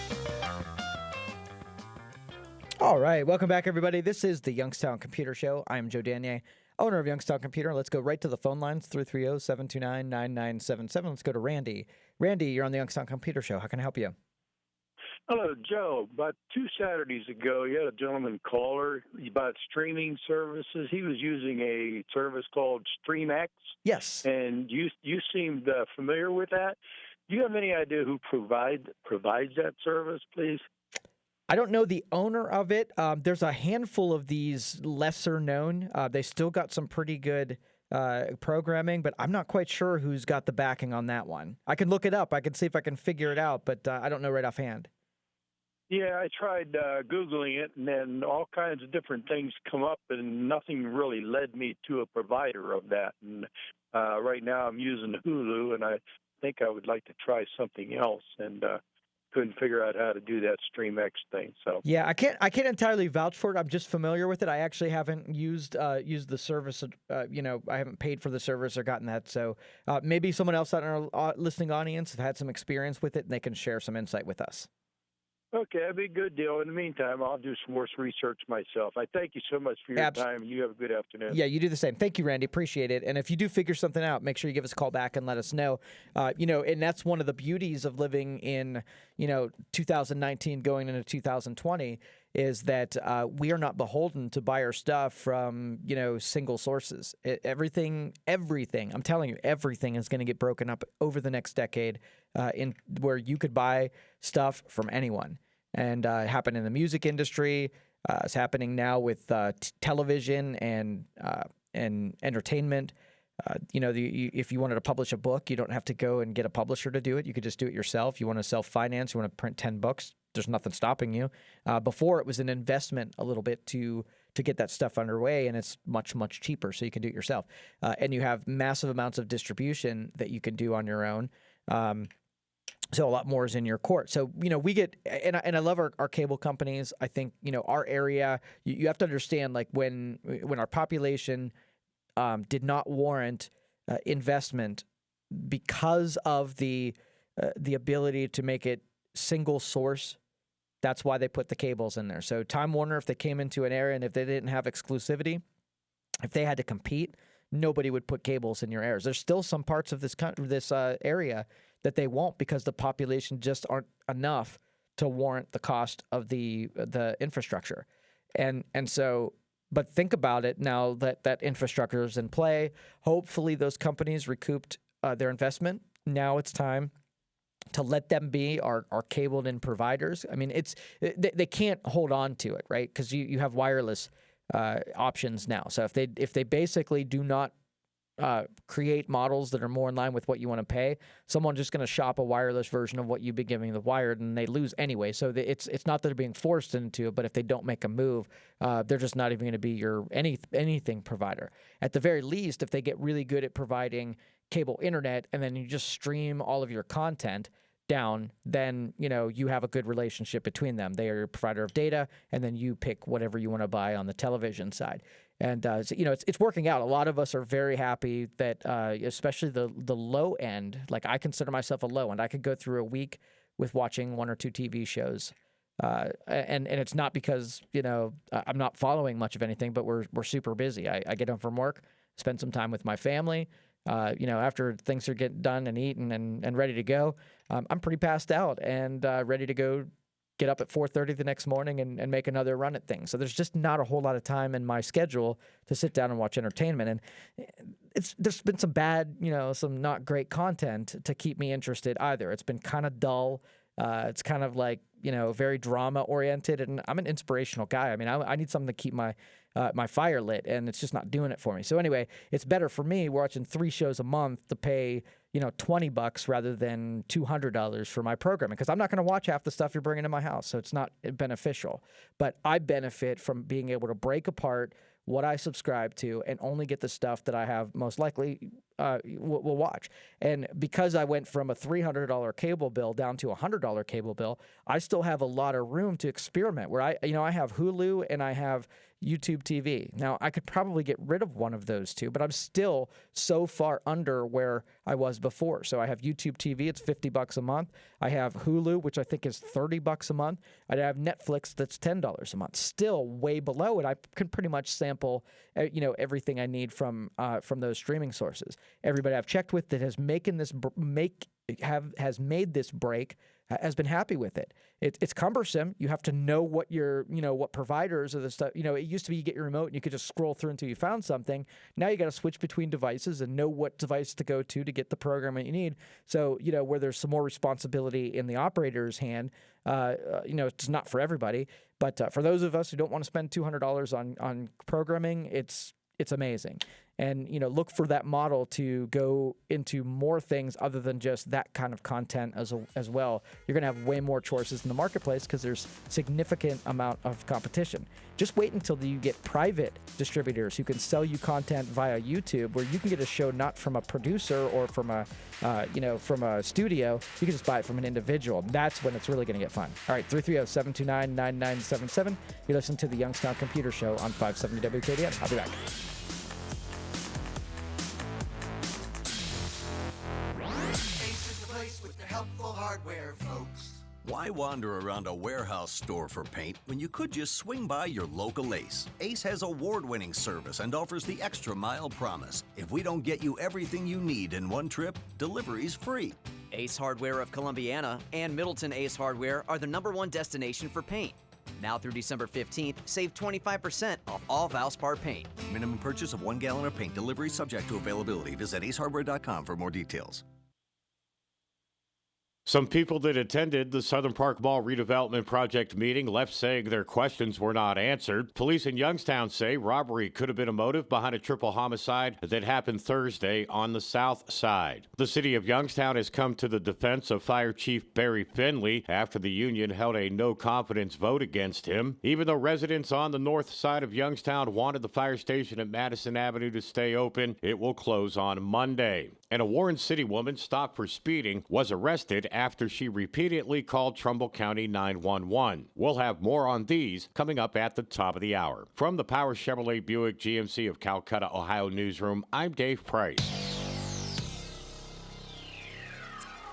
All right, welcome back, everybody. This is the Youngstown Computer Show. I'm Joe Danier, owner of Youngstown Computer. Let's go right to the phone lines, 330-729-9977. Let's go to Randy. Randy, you're on the Youngstown Computer Show. How can I help you? Hello, Joe. About 2 Saturdays ago, you had a gentleman caller about streaming services. He was using a service called StreamX. Yes. And you seemed familiar with that. Do you have any idea who provides that service, please? I don't know the owner of it. There's a handful of these lesser known. They still got some pretty good programming, but I'm not quite sure who's got the backing on that one. I can look it up. I can see if I can figure it out, but I don't know right offhand. Yeah, I tried Googling it, and then all kinds of different things come up, and nothing really led me to a provider of that. And right now I'm using Hulu, and I think I would like to try something else, and couldn't figure out how to do that StreamX thing. So Yeah, I can't entirely vouch for it. I'm just familiar with it. I actually haven't used the service. I haven't paid for the service or gotten that. So maybe someone else out in our listening audience have had some experience with it, and they can share some insight with us. okay, that'd be a good deal. In the meantime, I'll do some more research myself. I thank you so much for your time, and you have a good afternoon. Yeah, you do the same. Thank you, Randy. Appreciate it. And if you do figure something out, make sure you give us a call back and let us know. And that's one of the beauties of living in, 2019 going into 2020 is that we are not beholden to buy our stuff from, single sources. Everything, I'm telling you, everything is going to get broken up over the next decade in where you could buy stuff from anyone. And it happened in the music industry. It's happening now with television and entertainment. If you wanted to publish a book, you don't have to go and get a publisher to do it. You could just do it yourself. You want to self-finance, you want to print 10 books, there's nothing stopping you. Before, it was an investment a little bit to get that stuff underway, and it's much, much cheaper, so you can do it yourself. And you have massive amounts of distribution that you can do on your own. So a lot more is in your court. So, we get, and I love our cable companies. I think, our area, you have to understand, like when our population did not warrant investment because of the ability to make it single source. That's why they put the cables in there. So Time Warner, if they came into an area and if they didn't have exclusivity, if they had to compete, nobody would put cables in your areas. There's still some parts of this area that they won't because the population just aren't enough to warrant the cost of the infrastructure. And so, but think about it now that infrastructure is in play. Hopefully those companies recouped their investment. Now it's time to let them be our cabled-in providers. I mean, they can't hold on to it, right? Because you have wireless options now. So if they basically do not create models that are more in line with what you want to pay, someone's just going to shop a wireless version of what you've been giving the wired, and they lose anyway. So it's not that they're being forced into it, but if they don't make a move, they're just not even going to be your anything provider. At the very least, if they get really good at providing cable internet and then you just stream all of your content down, then you have a good relationship between them. They are your provider of data, and then you pick whatever you want to buy on the television side. And it's working out. A lot of us are very happy that, especially the low end. Like I consider myself a low end. I could go through a week with watching one or two TV shows, and it's not because I'm not following much of anything, but we're super busy. I get home from work, spend some time with my family. After things are getting done and eaten and ready to go, I'm pretty passed out and ready to go get up at 4:30 the next morning and make another run at things. So there's just not a whole lot of time in my schedule to sit down and watch entertainment. And there's been some bad, some not great content to keep me interested either. It's been kind of dull. It's kind of like, very drama oriented, and I'm an inspirational guy. I mean, I need something to keep my fire lit, and it's just not doing it for me. So anyway, it's better for me watching 3 shows a month to pay, $20 rather than $200 for my programming, because I'm not going to watch half the stuff you're bringing to my house. So it's not beneficial, but I benefit from being able to break apart what I subscribe to and only get the stuff that I have most likely will watch. And because I went from a $300 cable bill down to a $100 cable bill, I still have a lot of room to experiment where I have Hulu and I have YouTube TV. Now, I could probably get rid of one of those two, but I'm still so far under where I was before. So I have YouTube TV, it's $50 a month. I have Hulu, which I think is $30 a month. I have Netflix, that's $10 a month. Still way below it. I can pretty much sample, everything I need from those streaming sources. Everybody I've checked with that has made this break has been happy with it. It's cumbersome. You have to know what what providers of the stuff. It used to be you get your remote and you could just scroll through until you found something. Now you got to switch between devices and know what device to go to get the program that you need. So where there's some more responsibility in the operator's hand. It's not for everybody, but for those of us who don't want to spend $200 on programming, it's amazing. and look for that model to go into more things other than just that kind of content as well. You're going to have way more choices in the marketplace because there's significant amount of competition. Just wait until you get private distributors who can sell you content via YouTube, where you can get a show not from a producer or from a from a studio. You can just buy it from an individual. That's when it's really going to get fun. All right, 330-729-9977. You listen to the Youngstown Computer Show on 570 WKBN. I'll be back. Ace is the place with the helpful hardware, folks. Why wander around a warehouse store for paint when you could just swing by your local Ace? Ace has award-winning service and offers the extra mile promise. If we don't get you everything you need in one trip, delivery's free. Ace Hardware of Columbiana and Middleton Ace Hardware are the #1 destination for paint. Now through December 15th, save 25% off all Valspar paint. Minimum purchase of 1 gallon of paint. Delivery subject to availability. Visit acehardware.com for more details. Some people that attended the Southern Park Mall redevelopment project meeting left saying their questions were not answered. Police in Youngstown say robbery could have been a motive behind a triple homicide that happened Thursday on the south side. The city of Youngstown has come to the defense of Fire Chief Barry Finley after the union held a no-confidence vote against him. Even though residents on the north side of Youngstown wanted the fire station at Madison Avenue to stay open, it will close on Monday. And a Warren City woman stopped for speeding was arrested after she repeatedly called Trumbull County 911. We'll have more on these coming up at the top of the hour. From the Power Chevrolet Buick GMC of Calcutta, Ohio newsroom, I'm Dave Price.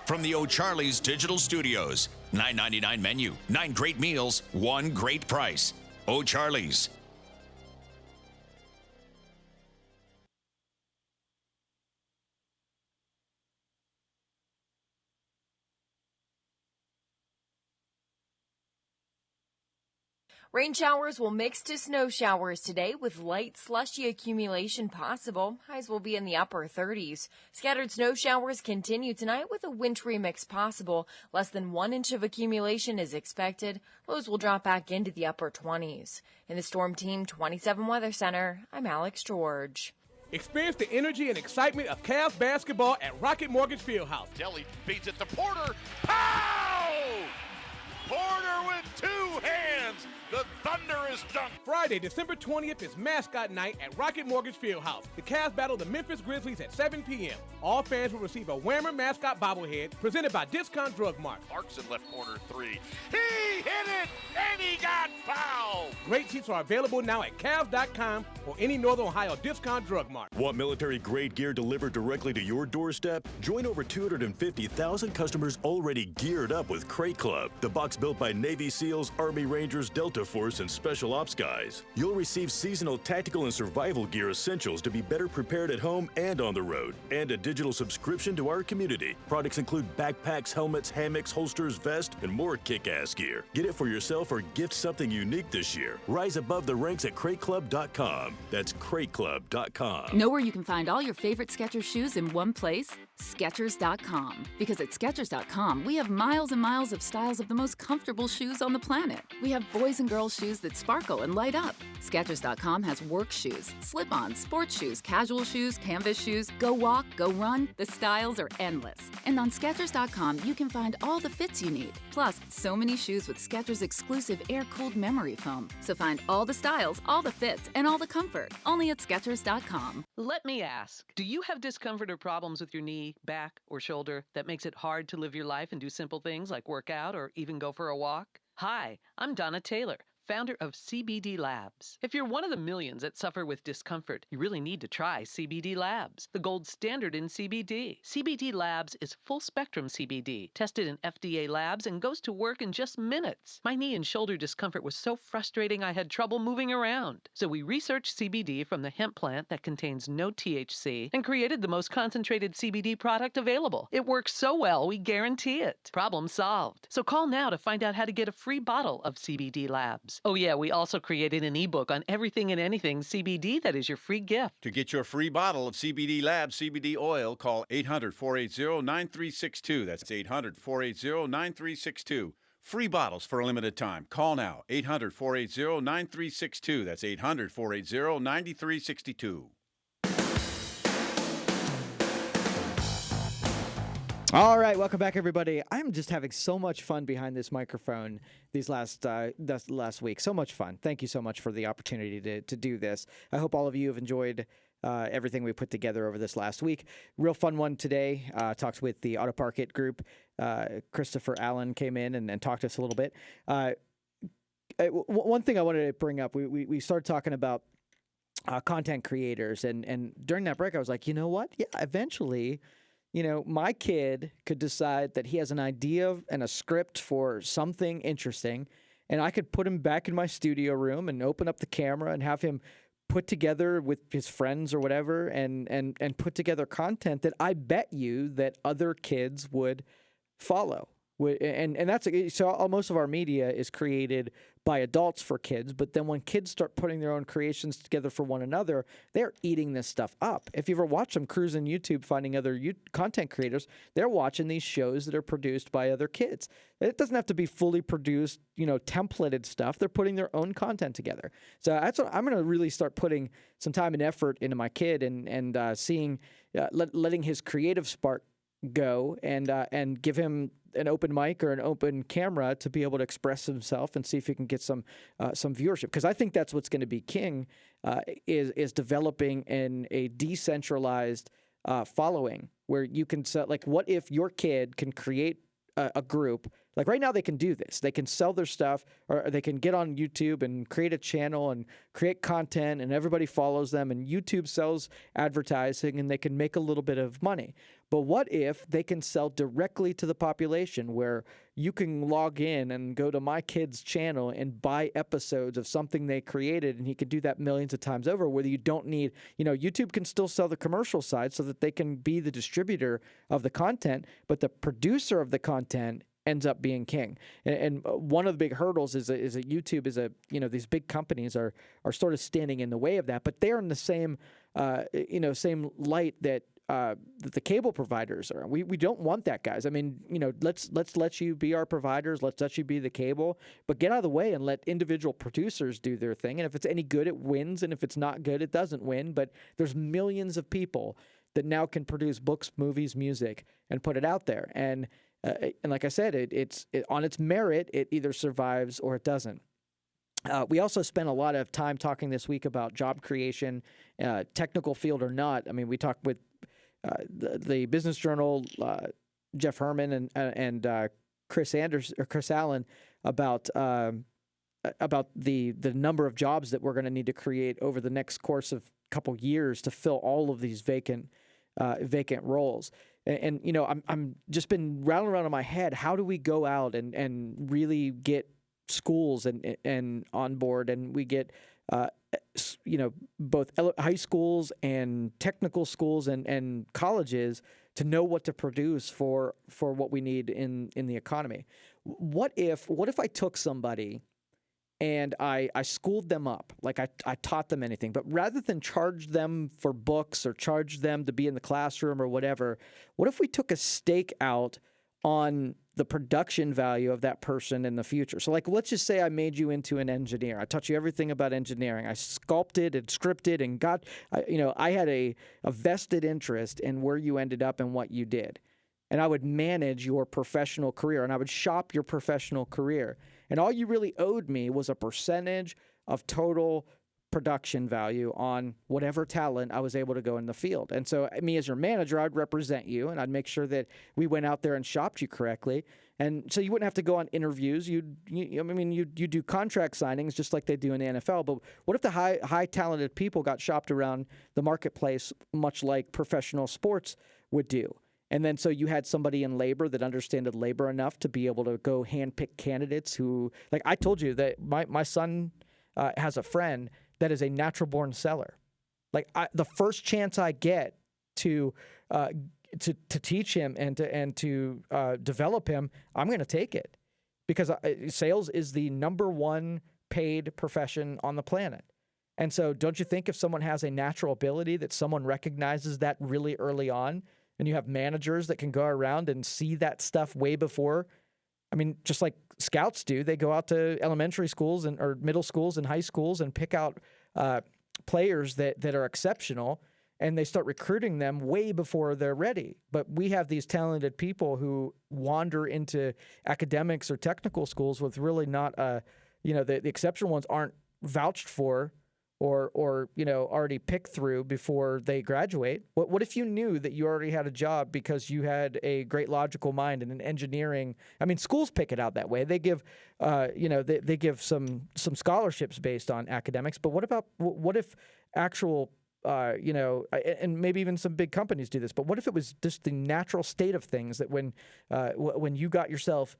From the O'Charley's Digital Studios, $9.99 menu, 9 great meals, 1 great price. O'Charley's. Rain showers will mix to snow showers today with light slushy accumulation possible. Highs will be in the upper 30s. Scattered snow showers continue tonight with a wintry mix possible. Less than 1 inch of accumulation is expected. Lows will drop back into the upper 20s. In the Storm Team 27 Weather Center, I'm Alex George. Experience the energy and excitement of Cavs basketball at Rocket Mortgage Fieldhouse. Jelly feeds it to Porter. Pow! Porter with 2 hands. The Thunder is dunked. Friday, December 20th is Mascot Night at Rocket Mortgage Fieldhouse. The Cavs battle the Memphis Grizzlies at 7 p.m. All fans will receive a Whammer mascot bobblehead presented by Discount Drug Mart. Clarkson left corner 3. He hit it, and he got fouled. Great seats are available now at Cavs.com or any Northern Ohio Discount Drug Mart. Want military-grade gear delivered directly to your doorstep? Join over 250,000 customers already geared up with Crate Club, the box built by Navy SEALs, Army Rangers, Delta Force, and Special Ops guys. You'll receive seasonal tactical and survival gear essentials to be better prepared at home and on the road, and a digital subscription to our community. Products include backpacks, helmets, hammocks, holsters, vests, and more kick-ass gear. Get it for yourself or gift something unique this year. Rise above the ranks at CrateClub.com. That's CrateClub.com. Know where you can find all your favorite Skechers shoes in one place? Skechers.com. Because at Skechers.com, we have miles and miles of styles of the most comfortable shoes on the planet. We have boys and girls shoes that sparkle and light up. Skechers.com has work shoes, slip-ons, sports shoes, casual shoes, canvas shoes, go walk, go run. The styles are endless. And on Skechers.com, you can find all the fits you need. Plus, so many shoes with Skechers exclusive air-cooled memory foam. So find all the styles, all the fits, and all the comfort. Only at Skechers.com. Let me ask, do you have discomfort or problems with your knee, back, or shoulder that makes it hard to live your life and do simple things like work out or even go for a walk? Hi, I'm Donna Taylor, founder of CBD Labs. If you're one of the millions that suffer with discomfort, you really need to try CBD Labs, the gold standard in CBD. CBD Labs is full-spectrum CBD, tested in FDA labs, and goes to work in just minutes. My knee and shoulder discomfort was so frustrating I had trouble moving around. So we researched CBD from the hemp plant that contains no THC and created the most concentrated CBD product available. It works so well, we guarantee it. Problem solved. So call now to find out how to get a free bottle of CBD Labs. Oh yeah, we also created an ebook on everything and anything CBD that is your free gift. To get your free bottle of CBD Labs CBD oil, call 800-480-9362. That's 800-480-9362. Free bottles for a limited time. Call now, 800-480-9362. That's 800-480-9362. All right, welcome back, everybody. I'm just having so much fun behind this microphone these last week. So much fun. Thank you so much for the opportunity to do this. I hope all of you have enjoyed everything we put together over this last week. Real fun one today. Talked with the Auto Park It group. Christopher Allen came in and talked to us a little bit. One thing I wanted to bring up, we started talking about content creators, and during that break, I was like, you know what? Yeah, eventually, my kid could decide that he has an idea and a script for something interesting, and I could put him back in my studio room and open up the camera and have him put together with his friends or whatever and put together content that I bet you that other kids would follow. And that's so most of our media is created by adults for kids, but then when kids start putting their own creations together for one another, they're eating this stuff up. If you ever watch them cruising YouTube finding other content creators, they're watching these shows that are produced by other kids. It doesn't have to be fully produced, templated stuff. They're putting their own content together. So that's what I'm going to really start putting some time and effort into my kid and seeing, letting his creative spark go and give him an open mic or an open camera to be able to express himself and see if he can get some viewership. Because I think that's what's going to be king is developing a decentralized following where you can sell. Like, what if your kid can create a group? Like right now they can do this. They can sell their stuff, or they can get on YouTube and create a channel and create content, and everybody follows them, and YouTube sells advertising, and they can make a little bit of money. But what if they can sell directly to the population, where you can log in and go to my kid's channel and buy episodes of something they created, and he can do that millions of times over, whether you don't need, YouTube can still sell the commercial side so that they can be the distributor of the content, but the producer of the content ends up being king. And one of the big hurdles is that YouTube is these big companies are sort of standing in the way of that, but they're in the same same light that the cable providers are. We don't want that, guys. I mean, let's let you be our providers. Let's let you be the cable, but get out of the way and let individual producers do their thing. And if it's any good, it wins. And if it's not good, it doesn't win. But there's millions of people that now can produce books, movies, music, and put it out there. And like I said, it's on its merit, it either survives or it doesn't. We also spent a lot of time talking this week about job creation, technical field or not. I mean, we talked with the Business Journal, Jeff Herman and Chris Allen about the number of jobs that we're going to need to create over the next course of a couple years to fill all of these vacant roles. And I'm just been rattling around in my head. How do we go out and really get schools and on board, and we get both high schools and technical schools and colleges to know what to produce for what we need in the economy? What if I took somebody and I schooled them up, like I taught them anything, but rather than charge them for books or charge them to be in the classroom or whatever, what if we took a stake out on the production value of that person in the future? So like, let's just say I made you into an engineer. I taught you everything about engineering. I sculpted and scripted and I had a vested interest in where you ended up and what you did. And I would manage your professional career, and I would shop your professional career. And all you really owed me was a percentage of total production value on whatever talent I was able to go in the field. And so me as your manager, I'd represent you, and I'd make sure that we went out there and shopped you correctly. And so you wouldn't have to go on interviews. You do contract signings just like they do in the NFL. But what if the high talented people got shopped around the marketplace, much like professional sports would do? And then so you had somebody in labor that understood labor enough to be able to go handpick candidates who, like I told you that my son has a friend that is a natural born seller. Like the first chance I get to teach him and to develop him, I'm going to take it, because sales is the number one paid profession on the planet. And so don't you think if someone has a natural ability that someone recognizes that really early on, and you have managers that can go around and see that stuff way before? I mean, just like scouts do, they go out to elementary schools or middle schools and high schools and pick out players that are exceptional, and they start recruiting them way before they're ready. But we have these talented people who wander into academics or technical schools with really not the exceptional ones aren't vouched for or already picked through before they graduate. What if you knew that you already had a job because you had a great logical mind and an engineering? I mean, schools pick it out that way. They give they give some scholarships based on academics. But what if actual and maybe even some big companies do this. But what if it was just the natural state of things that when you got yourself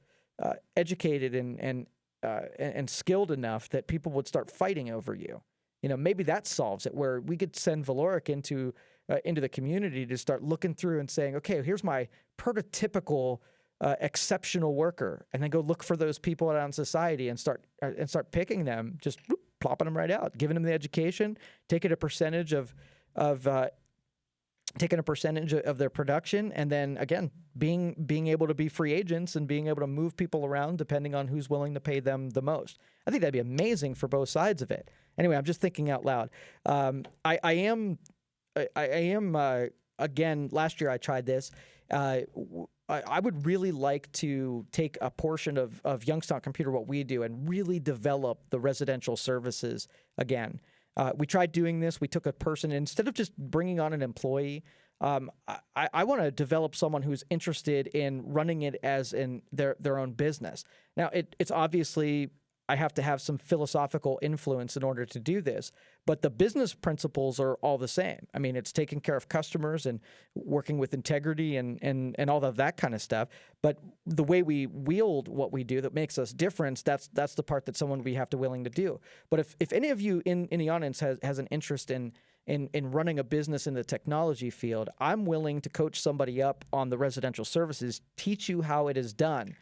educated and skilled enough that people would start fighting over you? Maybe that solves it, where we could send Valoric into the community to start looking through and saying, okay, here's my prototypical exceptional worker, and then go look for those people out in society and start picking them, just plopping them right out, giving them the education, taking a percentage of their production, and then again being able to be free agents and being able to move people around depending on who's willing to pay them the most. I think that'd be amazing for both sides of it. Anyway, I'm just thinking out loud. I am again. Last year I tried this. I would really like to take a portion of Youngstown Computer, what we do, and really develop the residential services again. We tried doing this. We took a person, instead of just bringing on an employee, I want to develop someone who's interested in running it as in their own business. Now, it's obviously I have to have some philosophical influence in order to do this, but the business principles are all the same. I mean, it's taking care of customers and working with integrity and all of that kind of stuff. But the way we wield what we do that makes us different, that's the part that someone we have to willing to do. But if any of you in the audience has an interest in running a business in the technology field, I'm willing to coach somebody up on the residential services, teach you how it is done,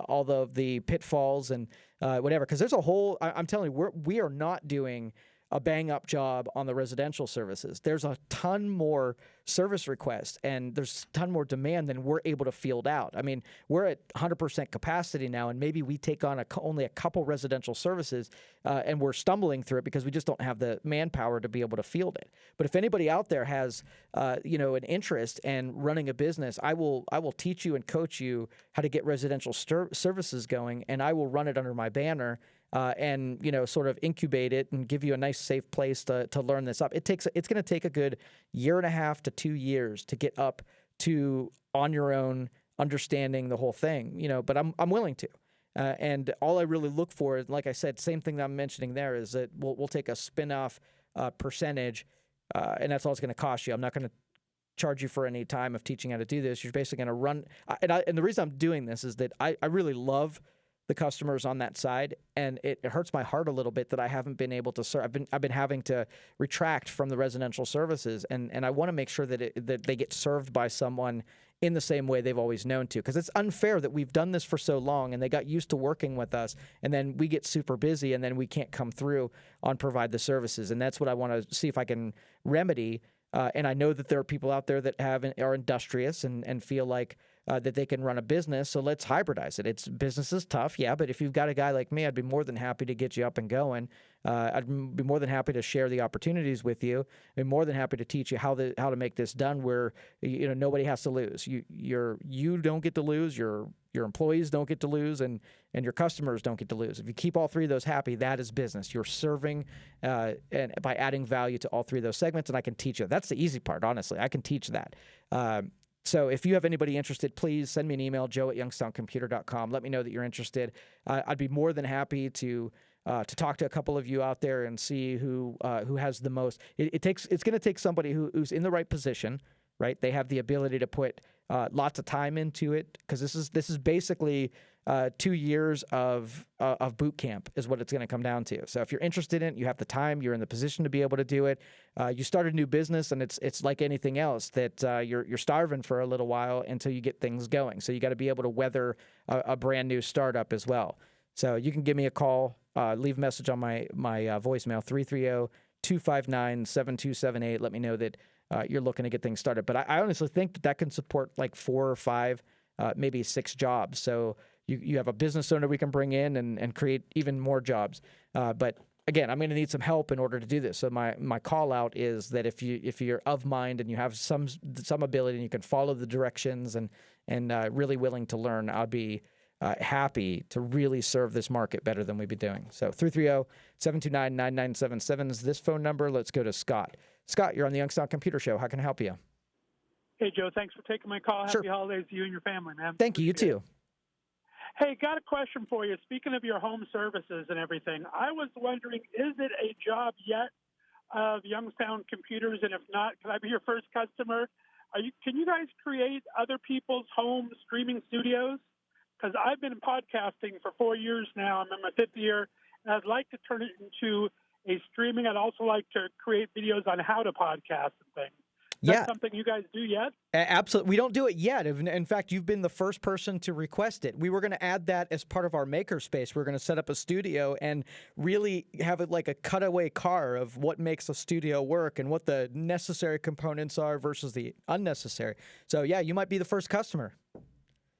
all of the pitfalls and whatever. Because there's a whole, I'm telling you, we are not doing a bang-up job on the residential services. There's a ton more service requests, and there's a ton more demand than we're able to field out. I mean, we're at 100% capacity now, and maybe we take on only a couple residential services, and we're stumbling through it because we just don't have the manpower to be able to field it. But if anybody out there has, an interest in running a business, I will teach you and coach you how to get residential services going, and I will run it under my banner. And sort of incubate it and give you a nice, safe place to learn this up. It's going to take a good 1.5 to 2 years to get up to on your own, understanding the whole thing. But I'm willing to. And all I really look for is, like I said, same thing that I'm mentioning there, is that we'll take a spin-off percentage, and that's all it's going to cost you. I'm not going to charge you for any time of teaching how to do this. You're basically going to run. And the reason I'm doing this is that I really love the customers on that side, and it hurts my heart a little bit that I haven't been able to serve. I've been having to retract from the residential services, and I want to make sure that they get served by someone in the same way they've always known to, because it's unfair that we've done this for so long and they got used to working with us, and then we get super busy and then we can't come through on provide the services, and that's what I want to see if I can remedy. And I know that there are people out there that are industrious and feel like that they can run a business, so let's hybridize it. Business is tough, yeah, but if you've got a guy like me, I'd be more than happy to get you up and going. I'd be more than happy to share the opportunities with you. I'd be more than happy to teach you how to make this done where nobody has to lose. You don't get to lose, your employees don't get to lose, and your customers don't get to lose. If you keep all three of those happy, that is business. You're serving and by adding value to all three of those segments, and I can teach you. That's the easy part, honestly. I can teach that. So if you have anybody interested, please send me an email, joe@youngstowncomputer.com. Let me know that you're interested. I'd be more than happy to talk to a couple of you out there and see who has the most. It's going to take somebody who's in the right position, right? They have the ability to put lots of time into it, because this is basically 2 years of boot camp is what it's going to come down to. So if you're interested in it, you have the time, you're in the position to be able to do it. You start a new business, and it's like anything else that you're starving for a little while until you get things going. So you got to be able to weather a brand new startup as well. So you can give me a call, leave a message on my voicemail, 330-259-7278. Let me know that you're looking to get things started. But I honestly think that can support like 4 or 5, maybe 6 jobs. So you have a business owner we can bring in and create even more jobs. But again, I'm going to need some help in order to do this. So my call out is that if you're of mind and you have some ability and you can follow the directions and really willing to learn, I'd be happy to really serve this market better than we've been doing. So 330-729-9977 is this phone number. Let's go to Scott. Scott, you're on the Youngstown Computer Show. How can I help you? Hey, Joe, thanks for taking my call. Sure. Happy holidays to you and your family, man. Thank you. You too. Hey, got a question for you. Speaking of your home services and everything, I was wondering, is it a job yet of Youngstown Computers? And if not, can I be your first customer? Can you guys create other people's home streaming studios? Because I've been podcasting for 4 years now. I'm in my 5th year, and I'd like to turn it into a streaming. I'd also like to create videos on how to podcast and things. Is that something you guys do yet? Absolutely. We don't do it yet. In fact, you've been the first person to request it. We were going to add that as part of our makerspace. We're going to set up a studio and really have it like a cutaway car of what makes a studio work and what the necessary components are versus the unnecessary. So, yeah, you might be the first customer.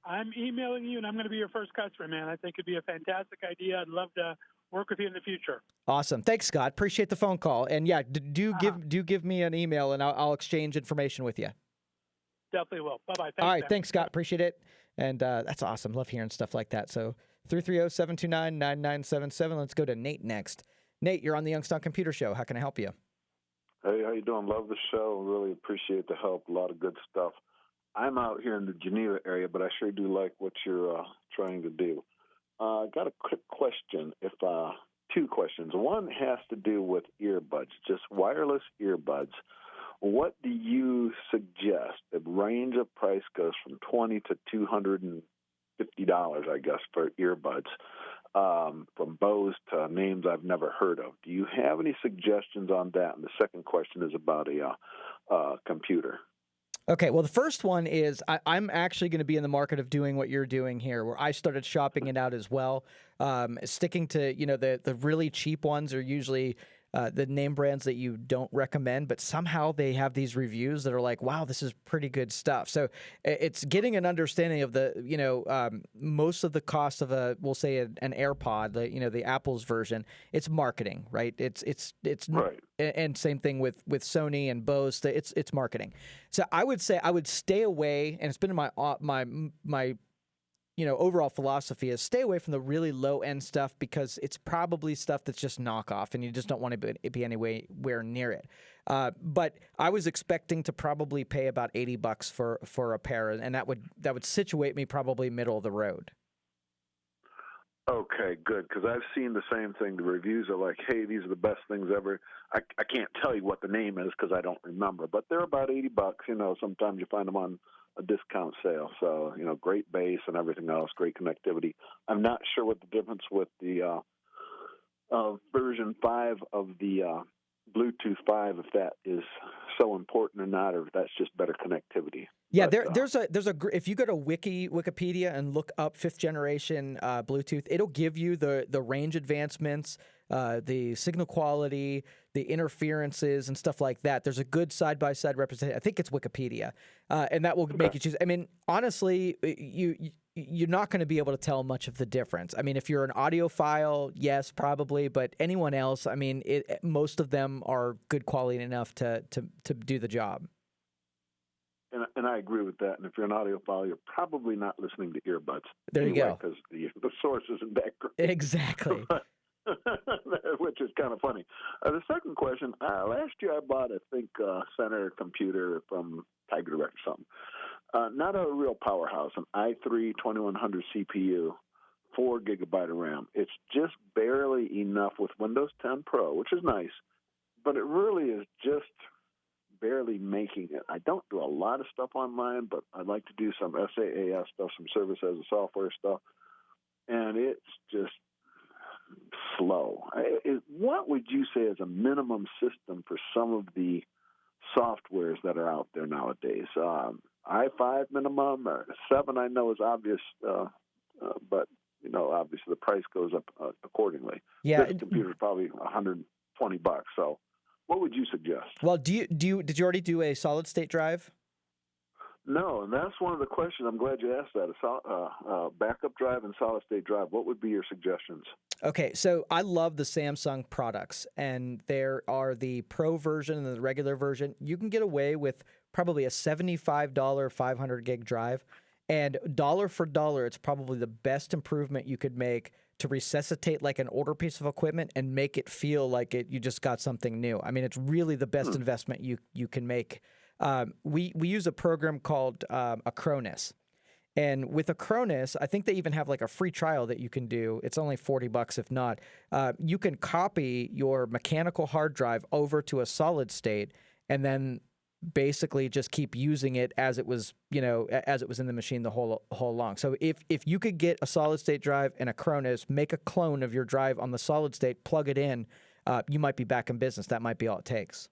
I'm emailing you, and I'm going to be your first customer, man. I think it'd be a fantastic idea. I'd love to work with you in the future. Awesome. Thanks, Scott. Appreciate the phone call. And, yeah, do give me an email, and I'll exchange information with you. Definitely will. Bye-bye. All right. Thanks, Scott. Appreciate it. And that's awesome. Love hearing stuff like that. So 330-729-9977. Let's go to Nate next. Nate, you're on the Youngstown Computer Show. How can I help you? Hey, how you doing? Love the show. Really appreciate the help. A lot of good stuff. I'm out here in the Geneva area, but I sure do like what you're trying to do. I got a quick question. Two questions. One has to do with earbuds, just wireless earbuds. What do you suggest? The range of price goes from $20 to $250, I guess, for earbuds, from Bose to names I've never heard of. Do you have any suggestions on that? And the second question is about a computer. Okay, well, the first one is I'm actually going to be in the market of doing what you're doing here, where I started shopping it out as well. Sticking to, the really cheap ones are usually the name brands that you don't recommend, but somehow they have these reviews that are like, wow, this is pretty good stuff. So it's getting an understanding of the, most of the cost of we'll say an AirPod, the Apple's version, it's marketing, right? It's right. And same thing with Sony and Bose, it's marketing. So I would say I would stay away, and it's been my overall philosophy is stay away from the really low-end stuff because it's probably stuff that's just knockoff, and you just don't want to be anywhere near it. But I was expecting to probably pay about $80 for a pair, and that would situate me probably middle of the road. Okay, good, because I've seen the same thing. The reviews are like, hey, these are the best things ever. I can't tell you what the name is because I don't remember, but they're about $80. Sometimes you find them on a discount sale. So, great bass and everything else, great connectivity. I'm not sure what the difference with the version 5 of the Bluetooth 5, if that is so important or not, or if that's just better connectivity. Yeah, there's a if you go to Wikipedia and look up 5th generation Bluetooth, it'll give you the range advancements, the signal quality, the interferences and stuff like that. There's a good side-by-side representation. I think it's Wikipedia, and that will make you choose. I mean, honestly, you're not going to be able to tell much of the difference. I mean, if you're an audiophile, yes, probably, but anyone else, I mean, most of them are good quality enough to do the job. And I agree with that. And if you're an audiophile, you're probably not listening to earbuds. There you go. Because the source isn't that great. Exactly. Which is kind of funny. The second question, last year I bought, I think, Center computer from Tiger Direct or something. Not a real powerhouse, an i3 2100 CPU, 4 gigabyte of RAM. It's just barely enough with Windows 10 Pro, which is nice, but it really is just barely making it. I don't do a lot of stuff online, but I'd like to do some SaaS stuff, some service as a software stuff, and it's just slow. What would you say is a minimum system for some of the softwares that are out there nowadays? i5 minimum, 7 I know is obvious, but obviously the price goes up accordingly. Yeah, this computer is probably $120. So, what would you suggest? Well, did you already do a solid state drive? No, and that's one of the questions. I'm glad you asked that. Backup drive and solid state drive. What would be your suggestions? Okay, so I love the Samsung products, and there are the Pro version and the regular version. You can get away with probably a $75 500 gig drive, and dollar for dollar, it's probably the best improvement you could make to resuscitate like an older piece of equipment and make it feel like you just got something new. I mean, it's really the best investment you can make. We use a program called Acronis. And with Acronis, I think they even have like a free trial that you can do. It's only $40 if not. You can copy your mechanical hard drive over to a solid state and then basically just keep using it as it was, as it was in the machine the whole long. So if you could get a solid state drive and Acronis, make a clone of your drive on the solid state, plug it in, you might be back in business. That might be all it takes.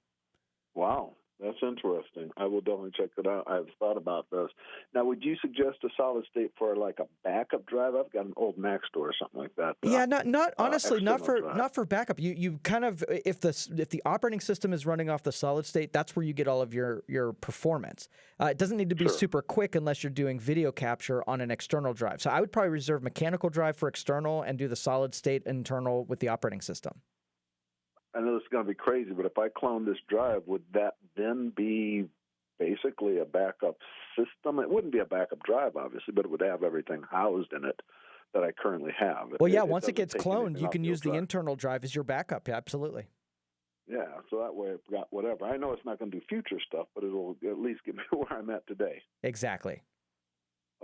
Wow. That's interesting. I will definitely check it out. I've thought about this. Now, would you suggest a solid state for like a backup drive? I've got an old Mac store or something like that. Yeah, not honestly, not drive. for backup. You kind of if the operating system is running off the solid state, that's where you get all of your performance. It doesn't need to be super quick unless you're doing video capture on an external drive. So I would probably reserve mechanical drive for external and do the solid state internal with the operating system. I know this is going to be crazy, but if I clone this drive, would that then be basically a backup system? It wouldn't be a backup drive, obviously, but it would have everything housed in it that I currently have. Well, yeah, once it gets cloned, you can use the internal drive as your backup. Yeah, absolutely. Yeah, so that way I've got whatever. I know it's not going to do future stuff, but it'll at least get me where I'm at today. Exactly.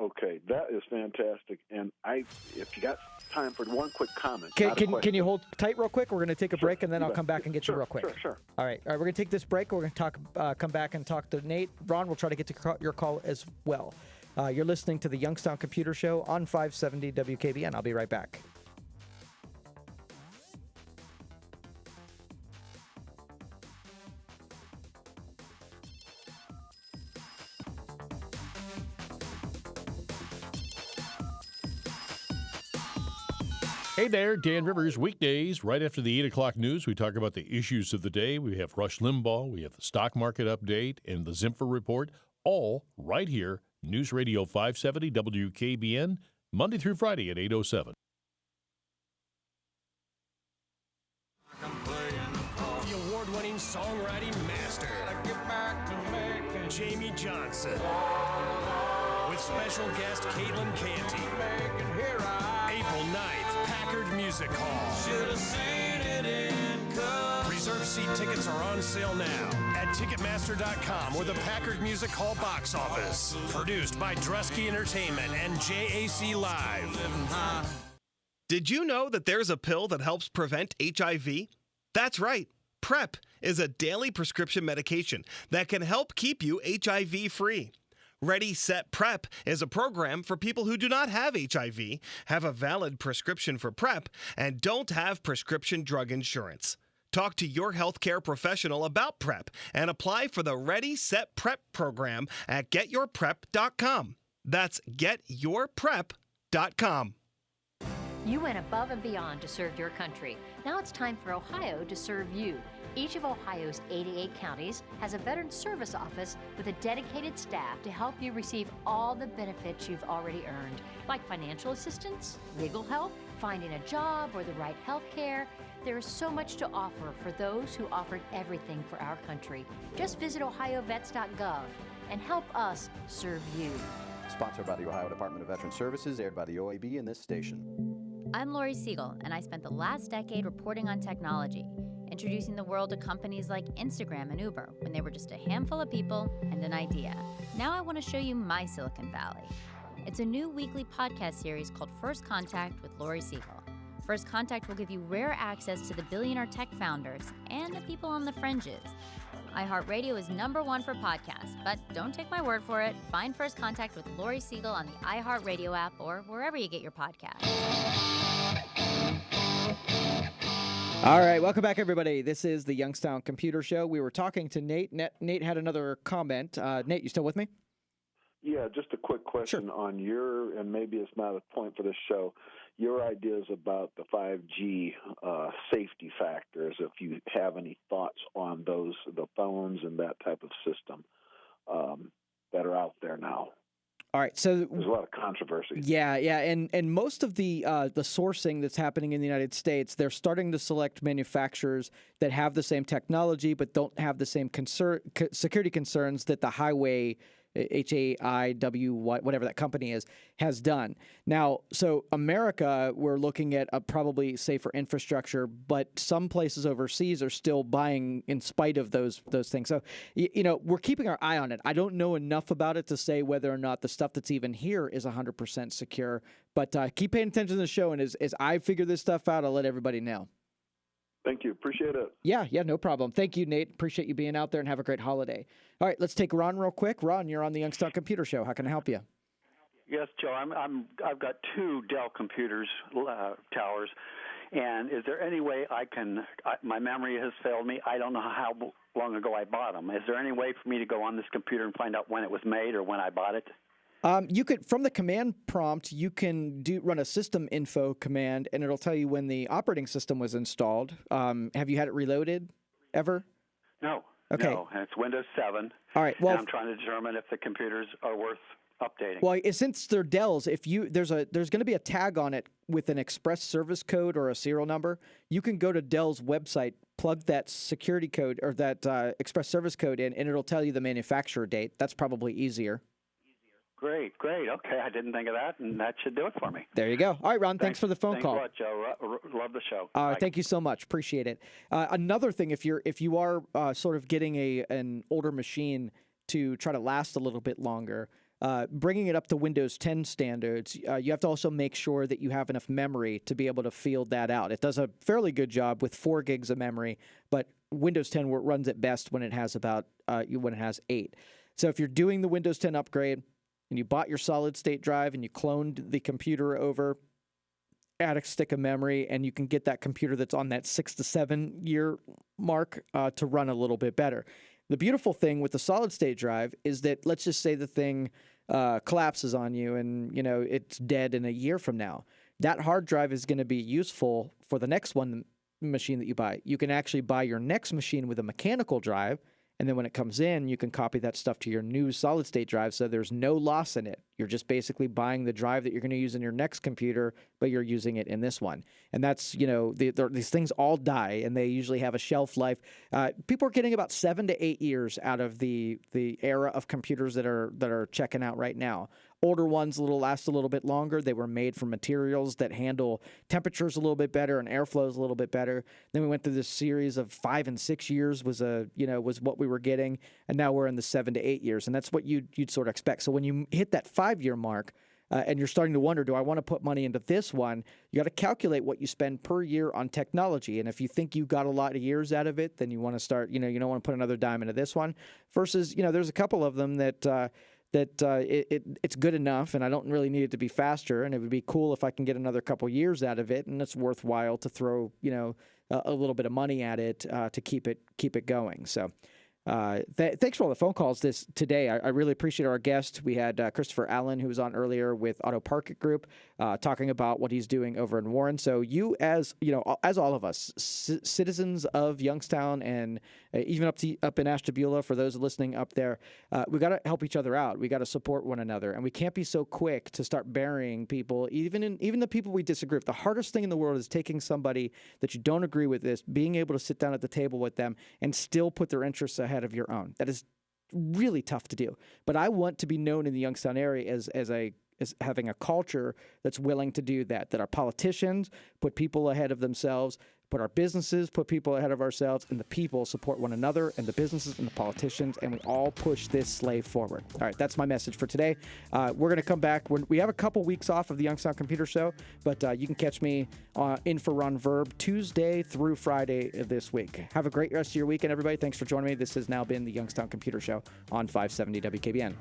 Okay, that is fantastic. And if you got time for one quick comment. Can you hold tight real quick? We're going to take a break, and then I'll come back and get you real quick. Sure. All right, we're going to take this break. We're going to come back and talk to Nate. Ron, we'll try to get to your call as well. You're listening to the Youngstown Computer Show on 570 WKBN. I'll be right back. Hey there, Dan Rivers. Weekdays, right after the 8 o'clock news, we talk about the issues of the day. We have Rush Limbaugh, we have the stock market update, and the Zimfer report, all right here. News Radio 570 WKBN, Monday through Friday at 8:07. The award-winning songwriting master, Jamie Johnson, with special guest Caitlin Canty. April 9th, Packard Music Hall. Should've seen it in color. Reserve seat tickets are on sale now at Ticketmaster.com or the Packard Music Hall box office. Produced by Drusky Entertainment and JAC Live. Did you know that there's a pill that helps prevent HIV? That's right. PrEP is a daily prescription medication that can help keep you HIV-free. Ready, Set, PrEP is a program for people who do not have HIV, have a valid prescription for PrEP, and don't have prescription drug insurance. Talk to your healthcare professional about PrEP and apply for the Ready, Set, PrEP program at getyourprep.com. That's getyourprep.com. You went above and beyond to serve your country. Now it's time for Ohio to serve you. Each of Ohio's 88 counties has a Veteran Service Office with a dedicated staff to help you receive all the benefits you've already earned, like financial assistance, legal help, finding a job, or the right health care. There is so much to offer for those who offered everything for our country. Just visit ohiovets.gov and help us serve you. Sponsored by the Ohio Department of Veteran Services, aired by the OAB and this station. I'm Lori Siegel, and I spent the last decade reporting on technology, introducing the world to companies like Instagram and Uber when they were just a handful of people and an idea. Now I want to show you my Silicon Valley. It's a new weekly podcast series called First Contact with Lori Siegel. First Contact will give you rare access to the billionaire tech founders and the people on the fringes. iHeartRadio is #1 for podcasts, but don't take my word for it. Find First Contact with Lori Siegel on the iHeartRadio app or wherever you get your podcasts. All right, welcome back, everybody. This is the Youngstown Computer Show. We were talking to Nate. Nate had another comment. Nate, you still with me? Yeah, just a quick question on your, and maybe it's not a point for this show, your ideas about the 5G safety factors, if you have any thoughts on those, the phones and that type of system. that are out there now. All right, so there's a lot of controversy. Yeah, and most of the sourcing that's happening in the United States, they're starting to select manufacturers that have the same technology but don't have the same security concerns that the highway HAIW, whatever that company is, has done. Now, so America, we're looking at a probably safer infrastructure, but some places overseas are still buying in spite of those things. So, we're keeping our eye on it. I don't know enough about it to say whether or not the stuff that's even here is 100% secure, but keep paying attention to the show, and as I figure this stuff out, I'll let everybody know. Thank you. Appreciate it. Yeah, no problem. Thank you, Nate. Appreciate you being out there, and have a great holiday. All right, let's take Ron real quick. Ron, you're on the Youngstown Computer Show. How can I help you? Yes, Joe. I've got 2 Dell computers towers, and is there any way my memory has failed me. I don't know how long ago I bought them. Is there any way for me to go on this computer and find out when it was made or when I bought it? You could, from the command prompt, you can run a system info command, and it'll tell you when the operating system was installed. Have you had it reloaded ever? No. Okay. No, and it's Windows 7. All right. Well, and I'm trying to determine if the computers are worth updating. Well, since they're Dells, if there's going to be a tag on it with an express service code or a serial number, you can go to Dell's website, plug that security code or that express service code in, and it'll tell you the manufacturer date. That's probably easier. Great. Okay, I didn't think of that, and that should do it for me. There you go. All right, Ron, thanks for the phone call. Thanks a lot, Joe. Love the show. Thank you so much. Appreciate it. Another thing, if you are sort of getting an older machine to try to last a little bit longer, bringing it up to Windows 10 standards, you have to also make sure that you have enough memory to be able to field that out. It does a fairly good job with 4 gigs of memory, but Windows 10 runs it best when it has 8. So if you're doing the Windows 10 upgrade, and you bought your solid state drive and you cloned the computer over, add a stick of memory, and you can get that computer that's on that 6 to 7 year mark to run a little bit better. The beautiful thing with the solid state drive is that, let's just say the thing collapses on you and it's dead in a year from now. That hard drive is going to be useful for the next machine that you buy. You can actually buy your next machine with a mechanical drive, and then when it comes in, you can copy that stuff to your new solid-state drive, so there's no loss in it. You're just basically buying the drive that you're going to use in your next computer, but you're using it in this one. And that's, these things all die, and they usually have a shelf life. People are getting about 7 to 8 years out of the era of computers that are checking out right now. Older ones last a little bit longer. They were made from materials that handle temperatures a little bit better and airflows a little bit better. Then we went through this series of 5 and 6 years was what we were getting, and now we're in the 7 to 8 years, and that's what you'd sort of expect. So when you hit that 5-year mark, and you're starting to wonder, do I want to put money into this one? You got to calculate what you spend per year on technology. And if you think you got a lot of years out of it, then you want to start, you don't want to put another dime into this one. Versus, there's a couple of them that it's good enough, and I don't really need it to be faster, and it would be cool if I can get another couple years out of it, and it's worthwhile to throw, a little bit of money at it to keep it going. So. Thanks for all the phone calls today. I really appreciate our guest. We had Christopher Allen, who was on earlier with Auto Park Group, talking about what he's doing over in Warren. So you, as all of us, citizens of Youngstown and even up in Ashtabula, for those listening up there, we got to help each other out. We got to support one another, and we can't be so quick to start burying people, even the people we disagree with. The hardest thing in the world is taking somebody that you don't agree with, being able to sit down at the table with them and still put their interests ahead of your own. That is really tough to do. But I want to be known in the Youngstown area as having a culture that's willing to do that. That our politicians put people ahead of themselves, put our businesses, put people ahead of ourselves, and the people support one another, and the businesses and the politicians, and we all push this slave forward. All right, that's my message for today. We're going to come back. We have a couple weeks off of the Youngstown Computer Show, but you can catch me in for Ron Verb Tuesday through Friday this week. Have a great rest of your weekend, everybody. Thanks for joining me. This has now been the Youngstown Computer Show on 570 WKBN.